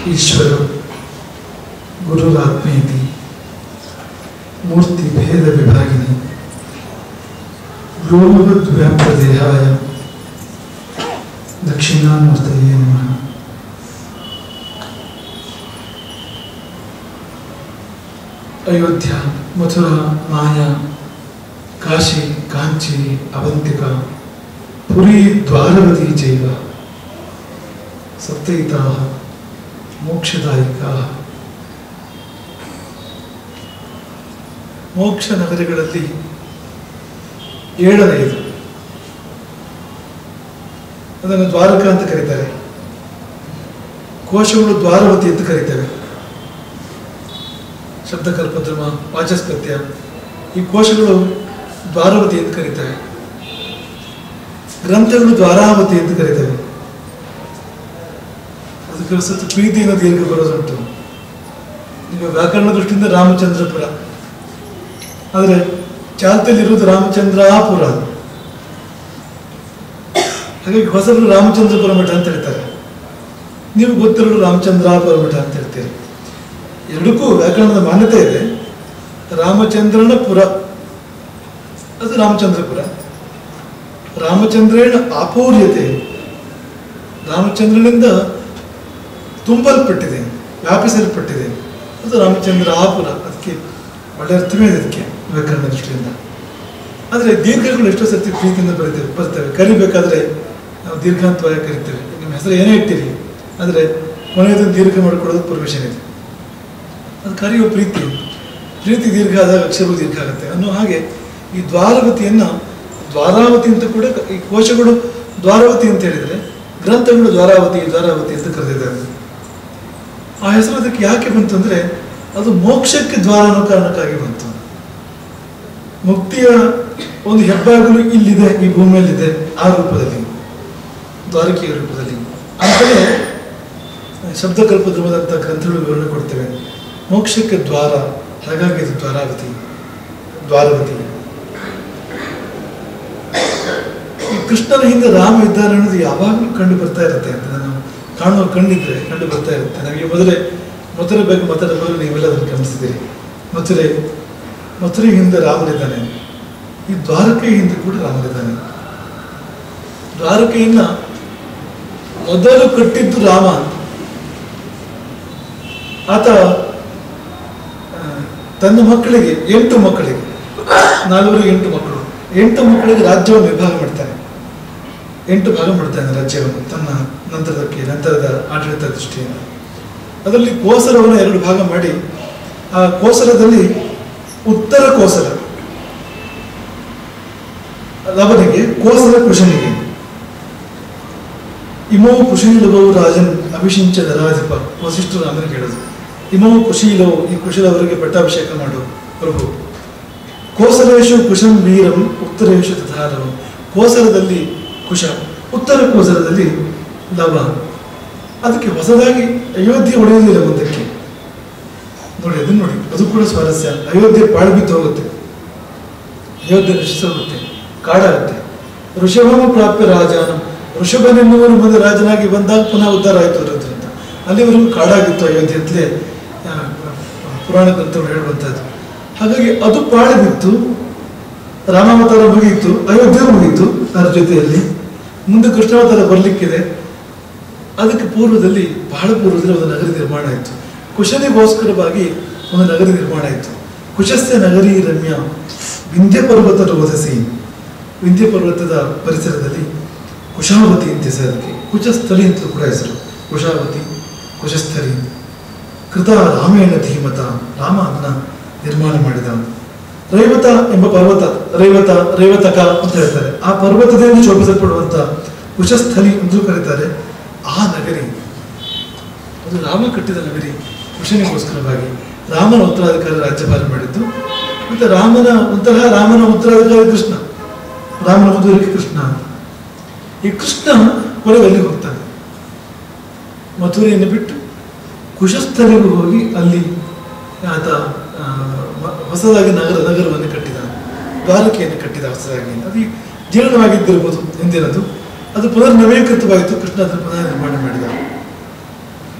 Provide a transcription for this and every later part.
ಈಶ್ವರ ಗುರುರಾತ್ಮೇತಿ ಮೂರ್ತಿ ಭೇದ ವಿಭಾಗಿನಿ ವ್ಯೋಮವದ್ವ್ಯಾಪ್ತ ದೇಹಾಯ ದಕ್ಷಿಣಾಮೂರ್ತಯೇ ನಮಃ. ಅಯೋಧ್ಯ, ಮಥುರಾ, ಮಾಯಾ, ಕಾಶಿ, ಕಾಂಚಿ, ಅವಂತಿಕಾ, ಪುರಿ, ದ್ವಾರವತಿ ಚೈವ ಸಪ್ತೈತಾಃ ಮೋಕ್ಷದಾಯಿಕಾಃ. ಮೋಕ್ಷ ನಗರಗಳಲ್ಲಿ ಏಳನೆಯದು, ಅದನ್ನು ದ್ವಾರಕ ಅಂತ ಕರೀತಾರೆ. ಕೋಶಗಳು ದ್ವಾರವತಿ ಅಂತ ಕರೀತೇವೆ. ಶಬ್ದಕಲ್ಪದ್ರಮ, ವಾಚಸ್ಪತ್ಯ, ಈ ಕೋಶಗಳು ದ್ವಾರವತಿ ಅಂತ ಕರೀತೇವೆ. ಗ್ರಂಥಗಳು ದ್ವಾರಾವತಿ ಅಂತ ಕರೀತೇವೆ. ಅದಕ್ಕೆ ಸ್ವಲ್ಪ ಪ್ರೀತಿಯಿಂದ ದೀರ್ಘ ಬರೋದುಂಟು. ಈಗ ವ್ಯಾಕರಣ ದೃಷ್ಟಿಯಿಂದ ರಾಮಚಂದ್ರಪುರ, ಆದರೆ ಚಾಲ್ತಿಯಲ್ಲಿರುವುದು ರಾಮಚಂದ್ರಾಪುರ. ಹಾಗಾಗಿ ಹೊಸರು ರಾಮಚಂದ್ರಪುರ ಮಠ ಅಂತ ಹೇಳ್ತಾರೆ, ನೀವು ಗೊತ್ತಿರೋದು ರಾಮಚಂದ್ರಾಪುರ ಮಠ ಅಂತ ಹೇಳ್ತೀರಿ. ಎರಡಕ್ಕೂ ವ್ಯಾಕರಣದ ಮಾನ್ಯತೆ ಇದೆ. ರಾಮಚಂದ್ರನ ಪುರ ಅದು ರಾಮಚಂದ್ರಪುರ, ರಾಮಚಂದ್ರೇಣ ಆಪೂರ್ಯತೆ, ರಾಮಚಂದ್ರನಿಂದ ತುಂಬಲ್ಪಟ್ಟಿದೆ, ವ್ಯಾಪಿಸಲ್ಪಟ್ಟಿದೆ, ಅದು ರಾಮಚಂದ್ರಾಪುರ. ಅದಕ್ಕೆ ಒಳ್ಳೆ ಅರ್ಥವೇ ಇದೆ ಅದಕ್ಕೆ ವ್ಯಾಕರಣ ದೃಷ್ಟಿಯಿಂದ. ಆದರೆ ದೀರ್ಘಗಳು ಎಷ್ಟೋ ಸರ್ತಿ ಪ್ರೀತಿಯಿಂದ ಬರ್ತೇವೆ. ಕರಿಬೇಕಾದ್ರೆ ನಾವು ದೀರ್ಘಾಂತವಾಗಿ ಕರಿತೇವೆ. ನಿಮ್ಮ ಹೆಸರು ಏನೇ ಇಟ್ಟಿರಿ, ಆದರೆ ಕೊನೆಯದನ್ನು ದೀರ್ಘ ಮಾಡಿಕೊಳ್ಳೋದು ಪರ್ಮಿಷನ್ ಇದೆ. ಅದು ಕರೆಯುವ ಪ್ರೀತಿ ದೀರ್ಘ ಆದಾಗ ಅಕ್ಷರವು ದೀರ್ಘ ಆಗುತ್ತೆ ಅನ್ನೋ ಹಾಗೆ ಈ ದ್ವಾರವತಿಯನ್ನು ದ್ವಾರಾವತಿ ಅಂತ ಕೂಡ, ಈ ಕೋಶಗಳು ದ್ವಾರಾವತಿ ಅಂತ ಹೇಳಿದರೆ ಗ್ರಂಥಗಳು ದ್ವಾರಾವತಿ ಅಂತ ಕರೆದಿದ್ದಾರೆ. ಆ ಹೆಸರು ಅದಕ್ಕೆ ಯಾಕೆ ಬಂತು ಅಂದರೆ ಅದು ಮೋಕ್ಷಕ್ಕೆ ದ್ವಾರ ಅನ್ನೋ ಕಾರಣಕ್ಕಾಗಿ ಬಂತು. ಮುಕ್ತಿಯ ಒಂದು ಹೆಬ್ಬಾಗಲು ಇಲ್ಲಿದೆ, ಈ ಭೂಮಿಯಲ್ಲಿದೆ, ಆ ರೂಪದಲ್ಲಿ, ದ್ವಾರಕೀಯ ರೂಪದಲ್ಲಿ ಅಂತಲೇ ಶಬ್ದಕಲ್ಪದ್ರಮದಂಥ ಗ್ರಂಥಗಳು ವಿವರಣೆ ಕೊಡ್ತೇವೆ. ಮೋಕ್ಷಕ್ಕೆ ದ್ವಾರ, ಹಾಗಾಗಿ ಇದು ದ್ವಾರವತಿ. ಈ ಕೃಷ್ಣನ ಹಿಂದೆ ರಾಮ ಇದ್ದಾನೆ ಅನ್ನೋದು ಯಾವಾಗಲೂ ಕಂಡು ಬರ್ತಾ ಇರುತ್ತೆ ಅಂತ ನಾನು ಕಾಣುವ ಕಣ್ಣಿದ್ರೆ ಕಂಡು ಬರ್ತಾ ಇರುತ್ತೆ. ನಮಗೆ ಮಥುರೆ ಬಗ್ಗೆ ಮಾತಾಡೋದು ನೀವೆಲ್ಲ ಅದನ್ನು ಗಮನಿಸಿದ್ದೀರಿ. ಮಥುರೆ ಹಿಂದೆ ರಾಮನಿದ್ದಾನೆ, ಈ ದ್ವಾರಕೆಯ ಹಿಂದೆ ಕೂಡ ರಾಮನಿದ್ದಾನೆ. ದ್ವಾರಕೆಯನ್ನ ಮೊದಲು ಕಟ್ಟಿದ್ದು ರಾಮ. ಆತ ತನ್ನ ಮಕ್ಕಳಿಗೆ 8 ಮಕ್ಕಳಿಗೆ 8 ಮಕ್ಕಳಿಗೆ ರಾಜ್ಯವನ್ನು ವಿಭಾಗ ಮಾಡ್ತಾನೆ. 8 ಭಾಗ ಮಾಡ್ತಾನೆ ರಾಜ್ಯವನ್ನು ತನ್ನ ನಂತರದ ಆಡಳಿತ ದೃಷ್ಟಿಯಿಂದ. ಅದರಲ್ಲಿ ಕೋಸಲವನ್ನು 2 ಭಾಗ ಮಾಡಿ, ಆ ಕೋಸಲದಲ್ಲಿ ಉತ್ತರ ಕೋಸಲ ಲವನಿಗೆ, ಕೋಸಲ ಕುಶನಿಗೆ. ಇಮವು ಕುಶೀಲವು ರಾಜನ್ ಅಭಿಷಿಂಚ ನರಾಧಿಪ. ವಸಿಷ್ಠರು ರಾಮನಿಗೆ ಹೇಳೋದು, ಇಮವು ಕುಶೀಲವು, ಈ ಕುಶಲವರಿಗೆ ಪಟ್ಟಾಭಿಷೇಕ ಮಾಡು ಪ್ರಭು. ಕೋಸಲೇಶು ಕುಶಂ ವೀರಂ ಉತ್ತರೇಶು ತಥಾರವು. ಕೋಸಲದಲ್ಲಿ ಕುಶ, ಉತ್ತರ ಕೋಸಲದಲ್ಲಿ ಲವ. ಅದಕ್ಕೆ ಹೊಸದಾಗಿ ಅಯೋಧ್ಯೆ ಉಳಿಯೋದಿಲ್ಲ ಮುಂದಕ್ಕೆ. ನೋಡಿ, ಅದನ್ನು ನೋಡಿ, ಅದು ಕೂಡ ಸ್ವಾರಸ್ಯ. ಅಯೋಧ್ಯೆ ಪಾಳು ಬಿದ್ದು ಹೋಗುತ್ತೆ, ಅಯೋಧ್ಯೆ ನಶಿಸೋಗುತ್ತೆ, ಕಾಡಾಗುತ್ತೆ. ಋಷಭಮ ಪ್ರಾಪ್ಯ ರಾಜಾನ, ಋಷಭನೆನ್ನುವರು ಮುಂದೆ ರಾಜನಾಗಿ ಬಂದಾಗ ಪುನಃ ಉದ್ಧಾರ ಆಯಿತು ಅದರಿಂದ. ಅಲ್ಲಿವರೆಗೂ ಕಾಡಾಗಿತ್ತು ಅಯೋಧ್ಯೆ ಅಂತಲೇ ಪುರಾಣ ಗ್ರಂಥಗಳು ಹೇಳುವಂಥದ್ದು. ಹಾಗಾಗಿ ಅದು ಪಾಳು ಬಿತ್ತು, ರಾಮಾವತಾರ ಮುಗಿಯಿತು, ಅಯೋಧ್ಯೆ ಮುಗಿಯಿತು. ಅದರ ಜೊತೆಯಲ್ಲಿ ಮುಂದೆ ಕೃಷ್ಣಾವತಾರ ಬರಲಿಕ್ಕಿದೆ. ಅದಕ್ಕೆ ಪೂರ್ವದಲ್ಲಿ, ಬಹಳ ಪೂರ್ವದಲ್ಲಿ ಒಂದು ನಗರ ನಿರ್ಮಾಣ ಆಯಿತು. ಕುಶನಿಗೋಸ್ಕರವಾಗಿ ಒಂದು ನಗರ ನಿರ್ಮಾಣ ಆಯಿತು. ಕುಶಸ್ಯ ನಗರಿ ರಮ್ಯ ವಿಂಧ್ಯ ಪರ್ವತ ರೋಧಸಿ. ವಿಂಧ್ಯ ಪರ್ವತದ ಪರಿಸರದಲ್ಲಿ ಕುಶಾವತಿ ಅಂತ ಹೆಸರು. ಅದಕ್ಕೆ ಕುಶಸ್ಥಳಿ ಅಂತಲೂ ಕೂಡ ಹೆಸರು. ಕುಶಾವತಿ, ಕುಶಸ್ಥಳಿ. ಕೃತ ರಾಮೇಣ ಧೀಮತ, ರಾಮ ಅದನ್ನ ನಿರ್ಮಾಣ ಮಾಡಿದ. ರೈವತ ಎಂಬ ಪರ್ವತ, ರೈವತಕ ಅಂತ ಹೇಳ್ತಾರೆ. ಆ ಪರ್ವತದಿಂದ ಶೋಭಿಸಲ್ಪಡುವಂಥ ಕುಶಸ್ಥಳಿ ಅಂತಲೂ ಕರೀತಾರೆ. ಆ ನಗರಿ ಅದು ರಾಮ ಕಟ್ಟಿದ ನಗರಿ. ಕುಶನಿಗೋಸ್ಕರವಾಗಿ ರಾಮನ ಉತ್ತರಾಧಿಕಾರಿ ರಾಜ್ಯಭಾರ ಮಾಡಿದ್ದು. ಮತ್ತು ರಾಮನ ಉತ್ತರಾಧಿಕಾರಿ ಕೃಷ್ಣ, ರಾಮನ ಮಧುರಕ್ಕೆ ಕೃಷ್ಣ. ಈ ಕೃಷ್ಣ ಕೊನೆಯಲ್ಲಿ ಹೋಗ್ತಾನೆ, ಮಥುರೆಯನ್ನು ಬಿಟ್ಟು ಕುಶಸ್ಥಳಿಗೂ ಹೋಗಿ ಅಲ್ಲಿ ಆತ ಹೊಸದಾಗಿ ನಗರವನ್ನು ಕಟ್ಟಿದ, ದ್ವಾರಕೆಯನ್ನು ಕಟ್ಟಿದ ಹೊಸದಾಗಿ. ಅದು ಜೀರ್ಣವಾಗಿದ್ದಿರ್ಬೋದು ಹಿಂದಿನದು. ಅದು ಪುನರ್ ನವೀಕೃತವಾಯಿತು. ಕೃಷ್ಣ ಅದನ್ನು ಪುನಃ ನಿರ್ಮಾಣ ಮಾಡಿದ.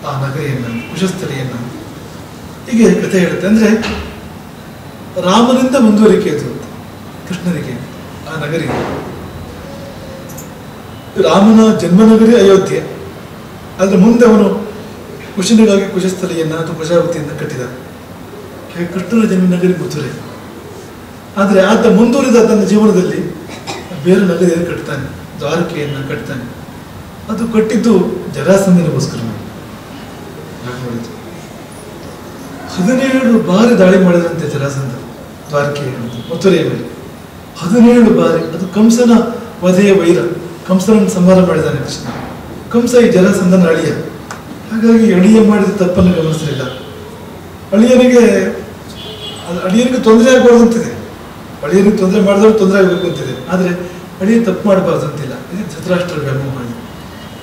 ಆ ನಗರ ನಗರಿಯನ್ನು, ಕುಶಸ್ಥಳಿಯನ್ನು, ಹೀಗೆ ಕಥೆ ಹೇಳುತ್ತೆ. ಅಂದರೆ ರಾಮನಿಂದ ಮುಂದುವರಿಕೆ ಇದು ಕೃಷ್ಣನಿಗೆ ಆ ನಗರಿ. ರಾಮನ ಜನ್ಮನಗರಿ ಅಯೋಧ್ಯೆ, ಆದರೆ ಮುಂದೆ ಅವನು ಕುಶನಿಗಾಗಿ ಕುಶಸ್ಥಳಿಯನ್ನು ಅಥವಾ ಕುಶಾವತಿಯನ್ನು ಕಟ್ಟಿದ. ಹಾಗೆ ಕೃಷ್ಣನ ಜನ್ಮನಗರಿ ಮಥುರೆ. ಆದರೆ ಆತ ಮುಂದುವರಿದ ತನ್ನ ಜೀವನದಲ್ಲಿ ಬೇರೆ ನಗರಿಯನ್ನು ಕಟ್ತಾನೆ, ದ್ವಾರಕೆಯನ್ನು ಕಟ್ತಾನೆ. ಅದು ಕಟ್ಟಿದ್ದು ಜರಾಸಂಧನಿಗೋಸ್ಕರ. 17 ಬಾರಿ ದಾಳಿ ಮಾಡಿದಂತೆ ಜರಾಸಂಧ ದ್ವಾರಕೆಯ ಮಥುರೆಯ ಮೇಲೆ. 17 ಬಾರಿ. ಅದು ಕಂಸನ ವಧೆಯ ವೈರ. ಕಂಸನನ್ನು ಸಂಹಾರ ಮಾಡಿದ್ದಾನೆ ಕೃಷ್ಣ. ಕಂಸ ಈ ಜರಾಸಂಧನ ಅಳಿಯ. ಹಾಗಾಗಿ ಅಳಿಯ ಮಾಡಿದ ತಪ್ಪನ್ನು ಗಮನಿಸಲಿಲ್ಲ. ಅಳಿಯನಿಗೆ ತೊಂದರೆ ಆಗಬಾರ್ದಂತಿದೆ, ಅಳಿಯನಿಗೆ ತೊಂದರೆ ಮಾಡಿದವರು ತೊಂದರೆ ಆಗಬೇಕು ಅಂತಿದೆ. ಆದರೆ ಅಳಿಯ ತಪ್ಪು ಮಾಡಬಾರ್ದು ಅಂತಿಲ್ಲ. ಇದು ಧೃತರಾಷ್ಟ್ರ ವ್ಯಾಮೋಹ,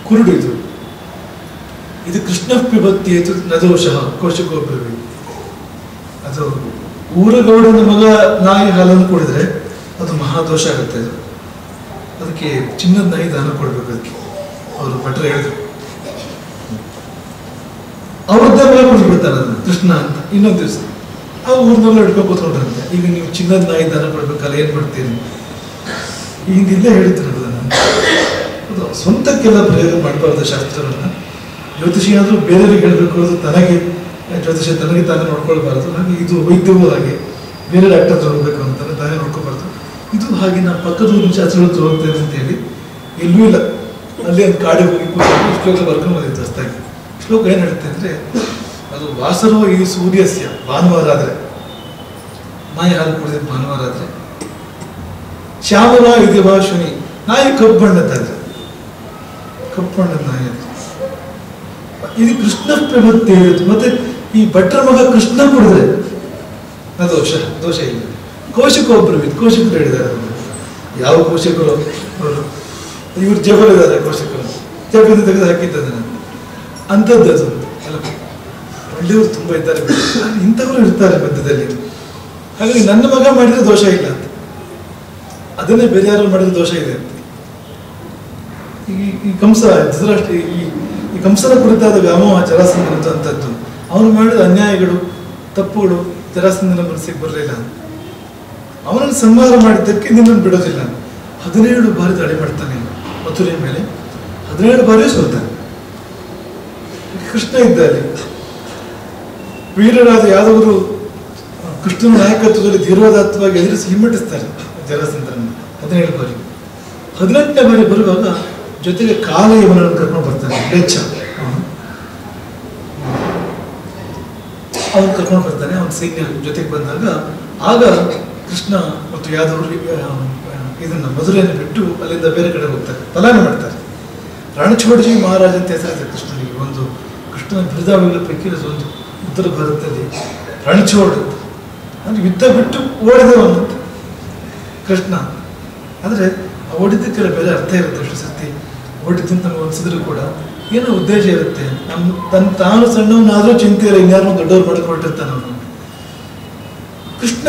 ಕುರುಡು. ಇದು ಕೃಷ್ಣ ಪಿಬತ್ತಿ ಆಯಿತು ನದೋಷಃ ಕೋಶಗೋಬ್ರವಿ. ಅದು ಊರಗೌಡನ ಮಗ ನಾಯಿ ಹಾಲನ್ನು ಕುಡಿದ್ರೆ ಅದು ಮಹಾದೋಷ ಆಗುತ್ತೆ. ಅದಕ್ಕೆ ಚಿನ್ನದ ನಾಯಿ ದಾನ ಕೊಡ್ಬೇಕು. ಅದಕ್ಕೆ ಅವರು ಭಟ್ರು ಹೇಳಿದ್ರು, ಅವ್ರದ್ದೇ ಮಗ ಕುಡಿದ್ಬಿಡ್ತಾರೆ ಅದನ್ನ ಕೃಷ್ಣ ಅಂತ. ಇನ್ನೊಂದು ದಿವಸ ಆ ಊರಿನೆಲ್ಲ ಹಿಡ್ಕೊಂಡು ಕೂತ್ಕೊಂಡ್ರಂತೆ, ಈಗ ನೀವು ಚಿನ್ನದ ನಾಯಿ ದಾನ ಕೊಡ್ಬೇಕಲ್ಲ, ಏನ್ ಮಾಡ್ತೀರಿ? ಹಿಂದಿಲ್ಲೇ ಹೇಳಿದ್ರು ಅದನ್ನು. ಅದು ಸ್ವಂತಕ್ಕೆಲ್ಲ ಪ್ರಯೋಗ ಮಾಡಬಾರ್ದು ಶಾಸ್ತ್ರವನ್ನು. ಜ್ಯೋತಿಷಿ ಆದರೂ ಬೇರೆಯವ್ರಿಗೆ ಹೇಳಬೇಕು, ಅದು ತನಗೆ ಜ್ಯೋತಿಷ ತನಗೆ ತಾನೇ ನೋಡ್ಕೊಳ್ಬಾರ್ದು. ಹಾಗೆ ಇದು ವೈದ್ಯವೂ ಹಾಗೆ, ಬೇರೆ ಡಾಕ್ಟರ್ ಹೋಗ್ಬೇಕು ಅಂತಾನೆ ತಾನೇ ನೋಡ್ಕೋಬಾರ್ದು. ಇದು ಹಾಗೆ ನಾನು ಪಕ್ಕದ ಊರಿನ ಶಾಸ್ತ್ರಗಳು ಹೋಗ್ತೇನೆ ಅಂತ ಹೇಳಿ ಎಲ್ಲೂ ಇಲ್ಲ. ಅಲ್ಲಿ ಒಂದು ಕಾಡಿಗೆ ಹೋಗಿ ಕೂತ್ಕೊಂಡು ಶ್ಲೋಕ ಬರ್ಕೊಂಡು ಬಂದಿತ್ತು ಹೊಸ್ತಾಗಿ. ಶ್ಲೋಕ ಏನು ಹೇಳುತ್ತೆ ಅಂದರೆ, ಅದು ವಾಸರೋ ಈ ಸೂರ್ಯಸ್ಯ ಭಾನುವಾರ ಆದರೆ, ನಾಯಿ ಹಾಲು ಕುಡಿದಿದ್ದು ಭಾನುವಾರ ಆದರೆ, ಶ್ಯಾಮಲ ಇದೆ ಶನಿ, ನಾಯಿ ಕಪ್ಪು ಬಣ್ಣದ್ದಾದ್ರೆ, ಕಪ್ಪು ಬಣ್ಣದ ನಾಯಿ ಅದು. ಇದು ಕೃಷ್ಣ ಪ್ರಭತ್ತೆ ಹೇಳಿತು. ಮತ್ತೆ ಈ ಭಟ್ರ ಮಗ ಕೃಷ್ಣ ಕುಡಿದ್ರೆ ದೋಷ ಇಲ್ಲ. ಕೋಶಕ್ಕೊಬ್ಬರು ಕೋಶಕರು ಹೇಳಿದ್ದಾರೆ. ಯಾವ ಕೋಶಕರು ಅವರು? ಇವರು ಜಬಲಿದ್ದಾರೆ ಕೋಶಕರು, ಜಬಲಿಂದ ತೆಗೆದು ಹಾಕಿದ್ದಾರೆ ಅಂಥದ್ದು. ಅದು ಎಲ್ಲ ಒಳ್ಳೆಯವರು ತುಂಬ ಇದ್ದಾರೆ, ಇಂಥವರು ಇರ್ತಾರೆ ಮಧ್ಯದಲ್ಲಿ. ಹಾಗಾಗಿ ನನ್ನ ಮಗ ಮಾಡಿದ್ರೆ ದೋಷ ಇಲ್ಲ ಅಂತ, ಅದನ್ನೇ ಬೇರೆ ಯಾರು ಮಾಡಿದ್ರೆ ದೋಷ ಇದೆ ಅಂತ. ಈ ಕಂಸ ಧೃತರಾಷ್ಟ್ರ ಈ ಕಂಸನ ಕುರಿತಾದ ವ್ಯಾಮೋಹ ಜರಾಸಂಧನಂಥದ್ದು, ಅವನು ಮಾಡಿದ ಅನ್ಯಾಯಗಳು ತಪ್ಪುಗಳು ಜರಾಸಂಧನ ಮನಸ್ಸಿಗೆ ಬರಲಿಲ್ಲ. ಅವನನ್ನು ಸಂಹಾರ ಮಾಡಿದ್ದಕ್ಕೆ ನಿನ್ನನ್ನು ಬಿಡೋದಿಲ್ಲ. 17 ಬಾರಿ ದಾಳಿ ಮಾಡ್ತಾನೆ ಮಥುರೆಯ ಮೇಲೆ, 17 ಬಾರಿ ಸೋಲ್ತಾನೆ. ಕೃಷ್ಣ ಇದ್ದ ಅಲ್ಲಿ. ವೀರರಾದ ಯಾದವರು ಕೃಷ್ಣನ ನಾಯಕತ್ವದಲ್ಲಿ ಧೀರೋದಾತ್ತವಾಗಿ ಎದುರಿಸಿ ಹಿಮ್ಮೆಟ್ಟಿಸ್ತಾರೆ ಜರಾಸಂಧನನ್ನು 17 ಬಾರಿ. 18ನೇ ಬಾರಿ ಬರುವಾಗ ಜೊತೆಗೆ ಕಾಲಯವನನ್ನು ಕರ್ಕೊಂಡು ಬರ್ತಾನೆ, ಲೇಚ್ಛ ಅವನು ಕರ್ಕೊಂಡು ಬರ್ತಾನೆ. ಅವನ ಸೈನ್ಯ ಜೊತೆಗೆ ಬಂದಾಗ ಆಗ ಕೃಷ್ಣ ಮತ್ತು ಯಾದವರು ಇದನ್ನು ಮಧುರೆಯನ್ನು ಬಿಟ್ಟು ಅಲ್ಲಿಂದ ಬೇರೆ ಕಡೆ ಹೋಗ್ತಾರೆ, ಪಲಾಯನ ಮಾಡ್ತಾರೆ. ರಣಛೋಡಜಿ ಮಹಾರಾಜ ಅಂತ ಹೆಸರಿದೆ ಕೃಷ್ಣನಿಗೆ. ಒಂದು ಕೃಷ್ಣನ ಬಿರುದಾವಳಿಗಳ ಪೈಕಿ ಒಂದು ಉತ್ತರ ಭಾರತದಲ್ಲಿ ರಣಛೋಡ್ ಅಂದ್ರೆ ಯುದ್ಧ ಬಿಟ್ಟು ಓಡಿದವನು ಕೃಷ್ಣ. ಅಂದರೆ ಓಡಿದ್ದಕ್ಕೆಲ್ಲ ಬೇರೆ ಅರ್ಥ ಇರುತ್ತೆ. ಅಷ್ಟು ಸರ್ತಿ ಓಡಿದ್ದು ಅಂತ ನಮಗೆ ಅನಿಸಿದ್ರು ಕೂಡ ಏನೋ ಉದ್ದೇಶ ಇರುತ್ತೆ. ತಾನು ಸಣ್ಣವನಾದರೂ ಚಿಂತೆ ಇಲ್ಲ, ಇನ್ಯಾರು ದೊಡ್ಡವ್ರು ಮಾಡ್ಕೊಟ್ಟಿರ್ತಾನೆ ಅವನು. ಕೃಷ್ಣ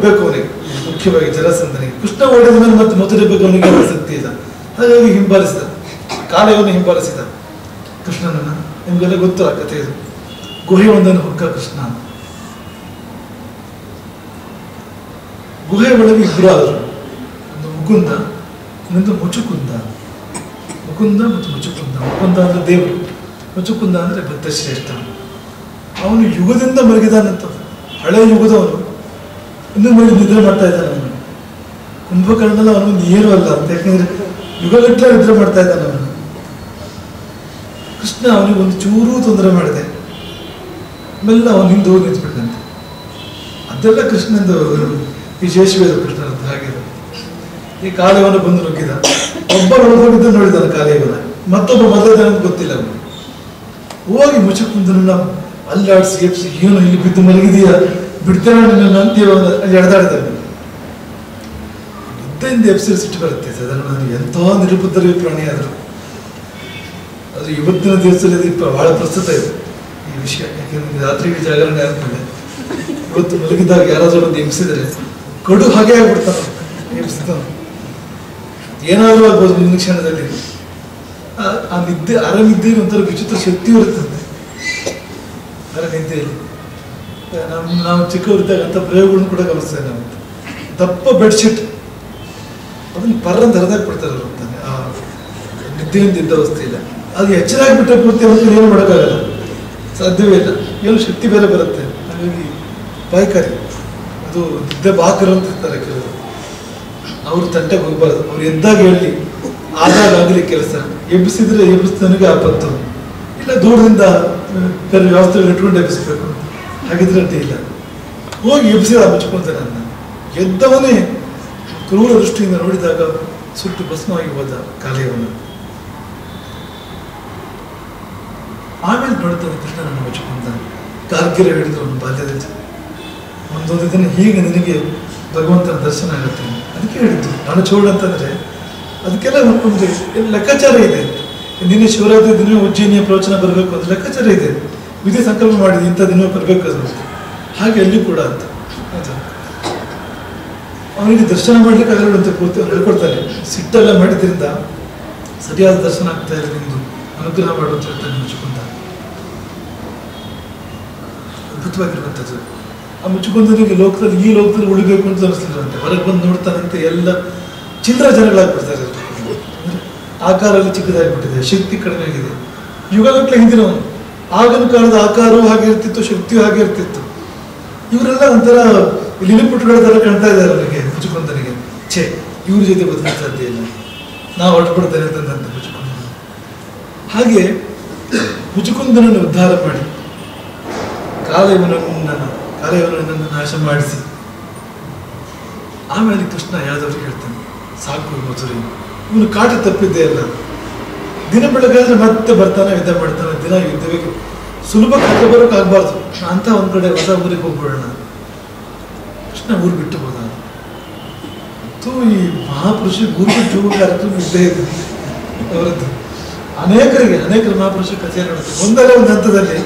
ಬೇಕು ಅವನಿಗೆ, ಮುಖ್ಯವಾಗಿ ಜರಾಸಂಧನಿಗೆ. ಕೃಷ್ಣ ಓಡಿದ ಮೇಲೆ ಮತ್ತೆ ಮಥುರೆ ಬಗ್ಗೆ ಅವನಿಗೆ ಆಸಕ್ತಿ ಇಲ್ಲ. ಹಾಗಾಗಿ ಹಿಂಬಾಲಿಸಿದ, ಕಾಲವನ್ನು ಹಿಂಬಾಲಿಸಿದ ಕೃಷ್ಣನನ್ನ. ನಿಮ್ಗೆಲ್ಲ ಗೊತ್ತು ಆ ಕಥೆ. ಇದು ಗುಹೆ ಒಂದನ್ನು ಹೊಕ್ಕ ಕೃಷ್ಣ. ಗುಹೆ ಒಳಗೆ ಇಬ್ಬರು ಆದರು, ಒಂದು ಮುಕುಂದ, ಇನ್ನೊಂದು ಮುಚುಕುಂದ. ಮುಕುಂದ ಮತ್ತು ಮುಚುಕುಂದ. ಮುಕುಂದ ಅಂದ್ರೆ ದೇವರು, ಮುಚುಕುಂದ ಅಂದ್ರೆ ಬದ್ಧಶ್ರೇಷ್ಠ. ಅವನು ಯುಗದಿಂದ ಮಲಗಿದಾನಂತ, ಹಳೆ ಯುಗದವನು. ಇನ್ನೂ ಮಲಗಿ ನಿದ್ರೆ ಮಾಡ್ತಾ ಇದ್ದಾನೆ ಅವನು. ಕುಂಭಕರ್ಣನ ಅವನು ಏನೂ ಅಲ್ಲ ಅಂತ, ಯಾಕಂದ್ರೆ ಯುಗಗಟ್ಟಲೆ ನಿದ್ರೆ ಮಾಡ್ತಾ ಇದ್ದಾನೆ ಅವನು. ಕೃಷ್ಣ ಅವನಿಗೆ ಒಂದು ಚೂರೂ ತೊಂದರೆ ಮಾಡಿದೆ, ಆಮೇಲೆ ಅವನು ಹಿಂದೆ ಹೋಗಿ ನಿಂತ್ಬಿಟ್ಟಂತೆ. ಅದೆಲ್ಲ ಕೃಷ್ಣಂದು ವಿಶೇಷವೇ ಕೃಷ್ಣನದ್ದು. ಹಾಗೆ ಈ ಕಾಲಯವನ ಬಂದು ನುಗ್ಗಿದ. ಒಬ್ಬ ಒಳಗೋಗಿದ್ದು ನೋಡಿದಾನೆ ಕಾಲಯವನ, ಮತ್ತೊಬ್ಬ ಮೊದಲೇ ಗೊತ್ತಿಲ್ಲ ಅವನು. ಹೋಗಿ ಮುಚುಕುಂದನನ್ನ ಅಲ್ಲಾಡಿಸಿ ಎಪ್ಸಿ, ಏನು ಇಲ್ಲಿ ಬಿದ್ದು ಮಲಗಿದೀಯ, ಬಿಡ್ತೇನೆ ನನ್ನ ಅಂತೀವ ಅಲ್ಲಿ ಎಳೆದಾಡಿದ. ನಿದ್ದೆಯಿಂದ ಎಪ್ಸಿ ಸಿಟ್ಟು ಬರುತ್ತೆ ಸಾಧಾರಣ. ಎಂಥ ನಿರುಪದ್ರವಿ ಪ್ರಾಣಿ ಆದರು. ಅದು ಇವತ್ತಿನ ದಿವಸದಲ್ಲಿ ಬಹಳ ಪ್ರಸ್ತುತ ಇದೆ ಈ ವಿಷಯ. ಯಾಕೆಂದ್ರೆ ರಾತ್ರಿಗೆ ಜಾಗರಣೆ ಆದ್ಮೇಲೆ ಇವತ್ತು ಮಲಗಿದಾಗ ಯಾರಾದ್ರೂ ಒಂದು ಹಿಂಸಿದ್ರೆ ಕಡು ಹಾಗೆ ಆಗ್ಬಿಡ್ತಾನೆ. ಹಿಂಸಿದ ಏನಾದರೂ ಆಗ್ಬೋದು ಮುಂದಿನ ಕ್ಷಣದಲ್ಲಿ. ಆ ನಿದ್ದೆ, ಅರೆ ನಿದ್ದೆ ಒಂಥರ ವಿಚಿತ್ರ ಶಕ್ತಿ ಇರುತ್ತದೆ. ನಿದ್ದೆಯಲ್ಲಿ ನಾವು ಚಿಕ್ಕವರಿದ್ದಾಗ ಅಂಥ ಪ್ರಯೋಗಗಳನ್ನು ಕೂಡ ಗಮನಿಸ್ತೇವೆ. ನಾವು ದಪ್ಪ ಬೆಡ್ಶೀಟ್ ಅದನ್ನು ಪರ್ರಂತ ಹರಿದಾಕ್ಬಿಡ್ತಾರೆ ಅವರು ಅಂತಾನೆ, ಆ ನಿದ್ದೆಯಿಂದ ಇದ್ದ ಅವಸ್ಥೆ ಇಲ್ಲ. ಅದು ಎಚ್ಚರಾಗಿಬಿಟ್ರೆ ಪೂರ್ತಿ ಅವರಿಗೆ ಏನು ಮಾಡೋಕ್ಕಾಗಲ್ಲ, ಸಾಧ್ಯವೇ ಇಲ್ಲ. ಏನು ಶಕ್ತಿ ಬೇರೆ ಬರುತ್ತೆ. ಹಾಗಾಗಿ ಪಾಯ್ಕಾರಿ ಅದು ನಿದ್ದೆ ಬಾಕರು ಅಂತ ಇರ್ತಾರೆ ಕೆಲವರು. ಅವ್ರ ತಂಟೆಗೆ ಹೋಗ್ಬಾರ್ದು. ಅವ್ರು ಎದ್ದಾಗ ಹೇಳಿ ಆದಾಗ ಆಗಲಿ ಕೆಲಸ, ಎಬ್ಬಿಸಿದ್ರೆ ಎಬ್ಬಿಸಿದವನಿಗೆ ಆಪತ್ತು, ಇಲ್ಲ ದೂರದಿಂದ ಬೇರೆ ವ್ಯವಸ್ಥೆಗಳು ಇಟ್ಕೊಂಡು ಎಬ್ಬಿಸ್ಬೇಕು. ಹಾಗಿದ್ರೆ ಅಡ್ಡಿ ಇಲ್ಲ. ಹೋಗಿ ಎಬ್ಬಿಸಿದ ಮುಚ್ಕೊಂತಾನೆ. ನನ್ನ ಎದ್ದವನೇ ಕ್ರೂರ ದೃಷ್ಟಿಯಿಂದ ನೋಡಿದಾಗ ಸುಟ್ಟು ಭಸ್ಮವಾಗಿ ಹೋದ ಕಾಲೆಯವನು. ಆಮೇಲೆ ನೋಡ್ತಾನೆ ಕೃಷ್ಣ ನನ್ನ ಮುಚ್ಕೊಂತಾನೆ. ಗಾರ್ಗಿರ ಹಿಡಿದ್ರು ಅವನು ಬಾಲ್ಯದಲ್ಲಿ. ಒಂದೊಂದು ದಿನ ಹೀಗೆ ನಿನಗೆ ಭಗವಂತನ ದರ್ಶನ ಆಗುತ್ತೆ. ಅದಕ್ಕೆ ಹೇಳಿದ್ದು ನಾನು ಚೋಳ ಅಂತಂದ್ರೆ ಅದಕ್ಕೆಲ್ಲ ಒಂದು ಲೆಕ್ಕಾಚಾರ ಇದೆ. ನಿನ್ನೆ ಶಿವರಾತ್ರಿ ದಿನ ಉಜ್ಜಯಿನಿಯ ಪ್ರವಚನ ಬರಬೇಕು ಅಂತ ಲೆಕ್ಕಾಚಾರ ಇದೆ. ವಿಧಿ ಸಂಕಲ್ಪ ಮಾಡಿದೆ ಇಂಥ ದಿನ ಬರಬೇಕು ಅದು. ಹಾಗೆ ಅಲ್ಲಿ ಕೂಡ ಅಂತ ಅದು ಅವನಿಗೆ ದರ್ಶನ ಮಾಡ್ಲಿಕ್ಕೆ ಆಗಲ್ಲ ಅಂತ ಪೂರ್ತಿ ಅವ್ರು ಹೇಳ್ಕೊಡ್ತಾನೆ. ಸಿಟ್ಟೆಲ್ಲ ಮಾಡಿದ್ರಿಂದ ಸರಿಯಾದ ದರ್ಶನ ಆಗ್ತಾ ಇಲ್ಲ, ನಿಮ್ದು ಅನುಗ್ರಹ ಮಾಡುವಂತ ಹೇಳ್ತಾನೆ ಮುಚ್ಚುಕೊಂಡ. ಅದ್ಭುತವಾಗಿರುವಂಥದ್ದು. ಆ ಮುಚ್ಚುಕೊಂಡನಿಗೆ ಲೋಕದಲ್ಲಿ ಈ ಲೋಕದಲ್ಲಿ ಉಳಿಬೇಕು ಅಂತ ಅನಿಸ್ಲಿಲ್ಲಂತೆ. ಹೊರಗೆ ಬಂದು ನೋಡ್ತಾನಂತೆ ಎಲ್ಲ ಚಿಲ್ಲರ ಜನಗಳಾಗ್ಬಿಡ್ತಾರೆ. ಆಕಾರಲ್ಲಿ ಚಿಕ್ಕದಾಗಿಬಿಟ್ಟಿದೆ, ಶಕ್ತಿ ಕಡಿಮೆ ಆಗಿದೆ. ಯುಗಗಟ್ಟಲೆ ಹಿಂದಿನವನು. ಆಗಿನ ಕಾಲದ ಆಕಾರವೂ ಹಾಗೆ ಇರ್ತಿತ್ತು, ಶಕ್ತಿಯೂ ಹಾಗೆ ಇರ್ತಿತ್ತು. ಇವರೆಲ್ಲ ಒಂಥರ ಲಿಲಿಪುಟ್ಗಳ ಥರ ಕಾಣ್ತಾ ಇದ್ದಾರೆ ಅವನಿಗೆ ಮುಚ್ಚುಕೊಂಡನಿಗೆ. ಛೇ, ಇವ್ರ ಜೊತೆ ಬದುಕಲು ಸಾಧ್ಯ ಇಲ್ಲ, ನಾವು ಹೊರಟುಬಿಡ್ತೇನೆ ಅಂತಂದಂತ ಮುಚ್ಚುಕೊಂಡನ. ಹಾಗೆ ಮುಚ್ಚುಕೊಂಡನನ್ನು ಉದ್ಧಾರ ಮಾಡಿ ಕಾಲೆಯವನನ್ನು ನಾಶ ಮಾಡಿಸಿ ಆಮೇಲೆ ಕೃಷ್ಣ ಯಾದವ್ರಿಗೆ ಹೇಳ್ತಾನೆ, ಸಾಕು ಮಧುರೆ, ಇವನು ಕಾಟ ತಪ್ಪಿದ್ದೇ ಅಲ್ಲ. ದಿನ ಬೆಳಗಾದ್ರೆ ಮತ್ತೆ ಬರ್ತಾನೆ, ಯುದ್ಧ ಮಾಡ್ತಾನೆ. ದಿನ ಯುದ್ಧವೇ ಸುಲಭ ಕಾಟ ಬರೋಕೆ ಆಗ್ಬಾರ್ದು ಅಂತ ಒಂದ್ ಕಡೆ ಹೊಸ ಊರಿಗೆ ಹೋಗ್ಬಿಡೋಣ. ಕೃಷ್ಣ ಊರು ಬಿಟ್ಟು ಹೋದ. ಮತ್ತು ಈ ಮಹಾಪುರುಷ ಊರು ಬಿಟ್ಟು ಹೋಗೋ ಕಾರ್ಯಕ್ರಮ ಇದ್ದೇ ಇದೆ ಅವರದ್ದು. ಅನೇಕರ ಮಹಾಪುರುಷ ಕಥೆಯನ್ನು ನೋಡುತ್ತೆ. ಒಂದಲ್ಲ ಒಂದು ಹಂತದಲ್ಲಿ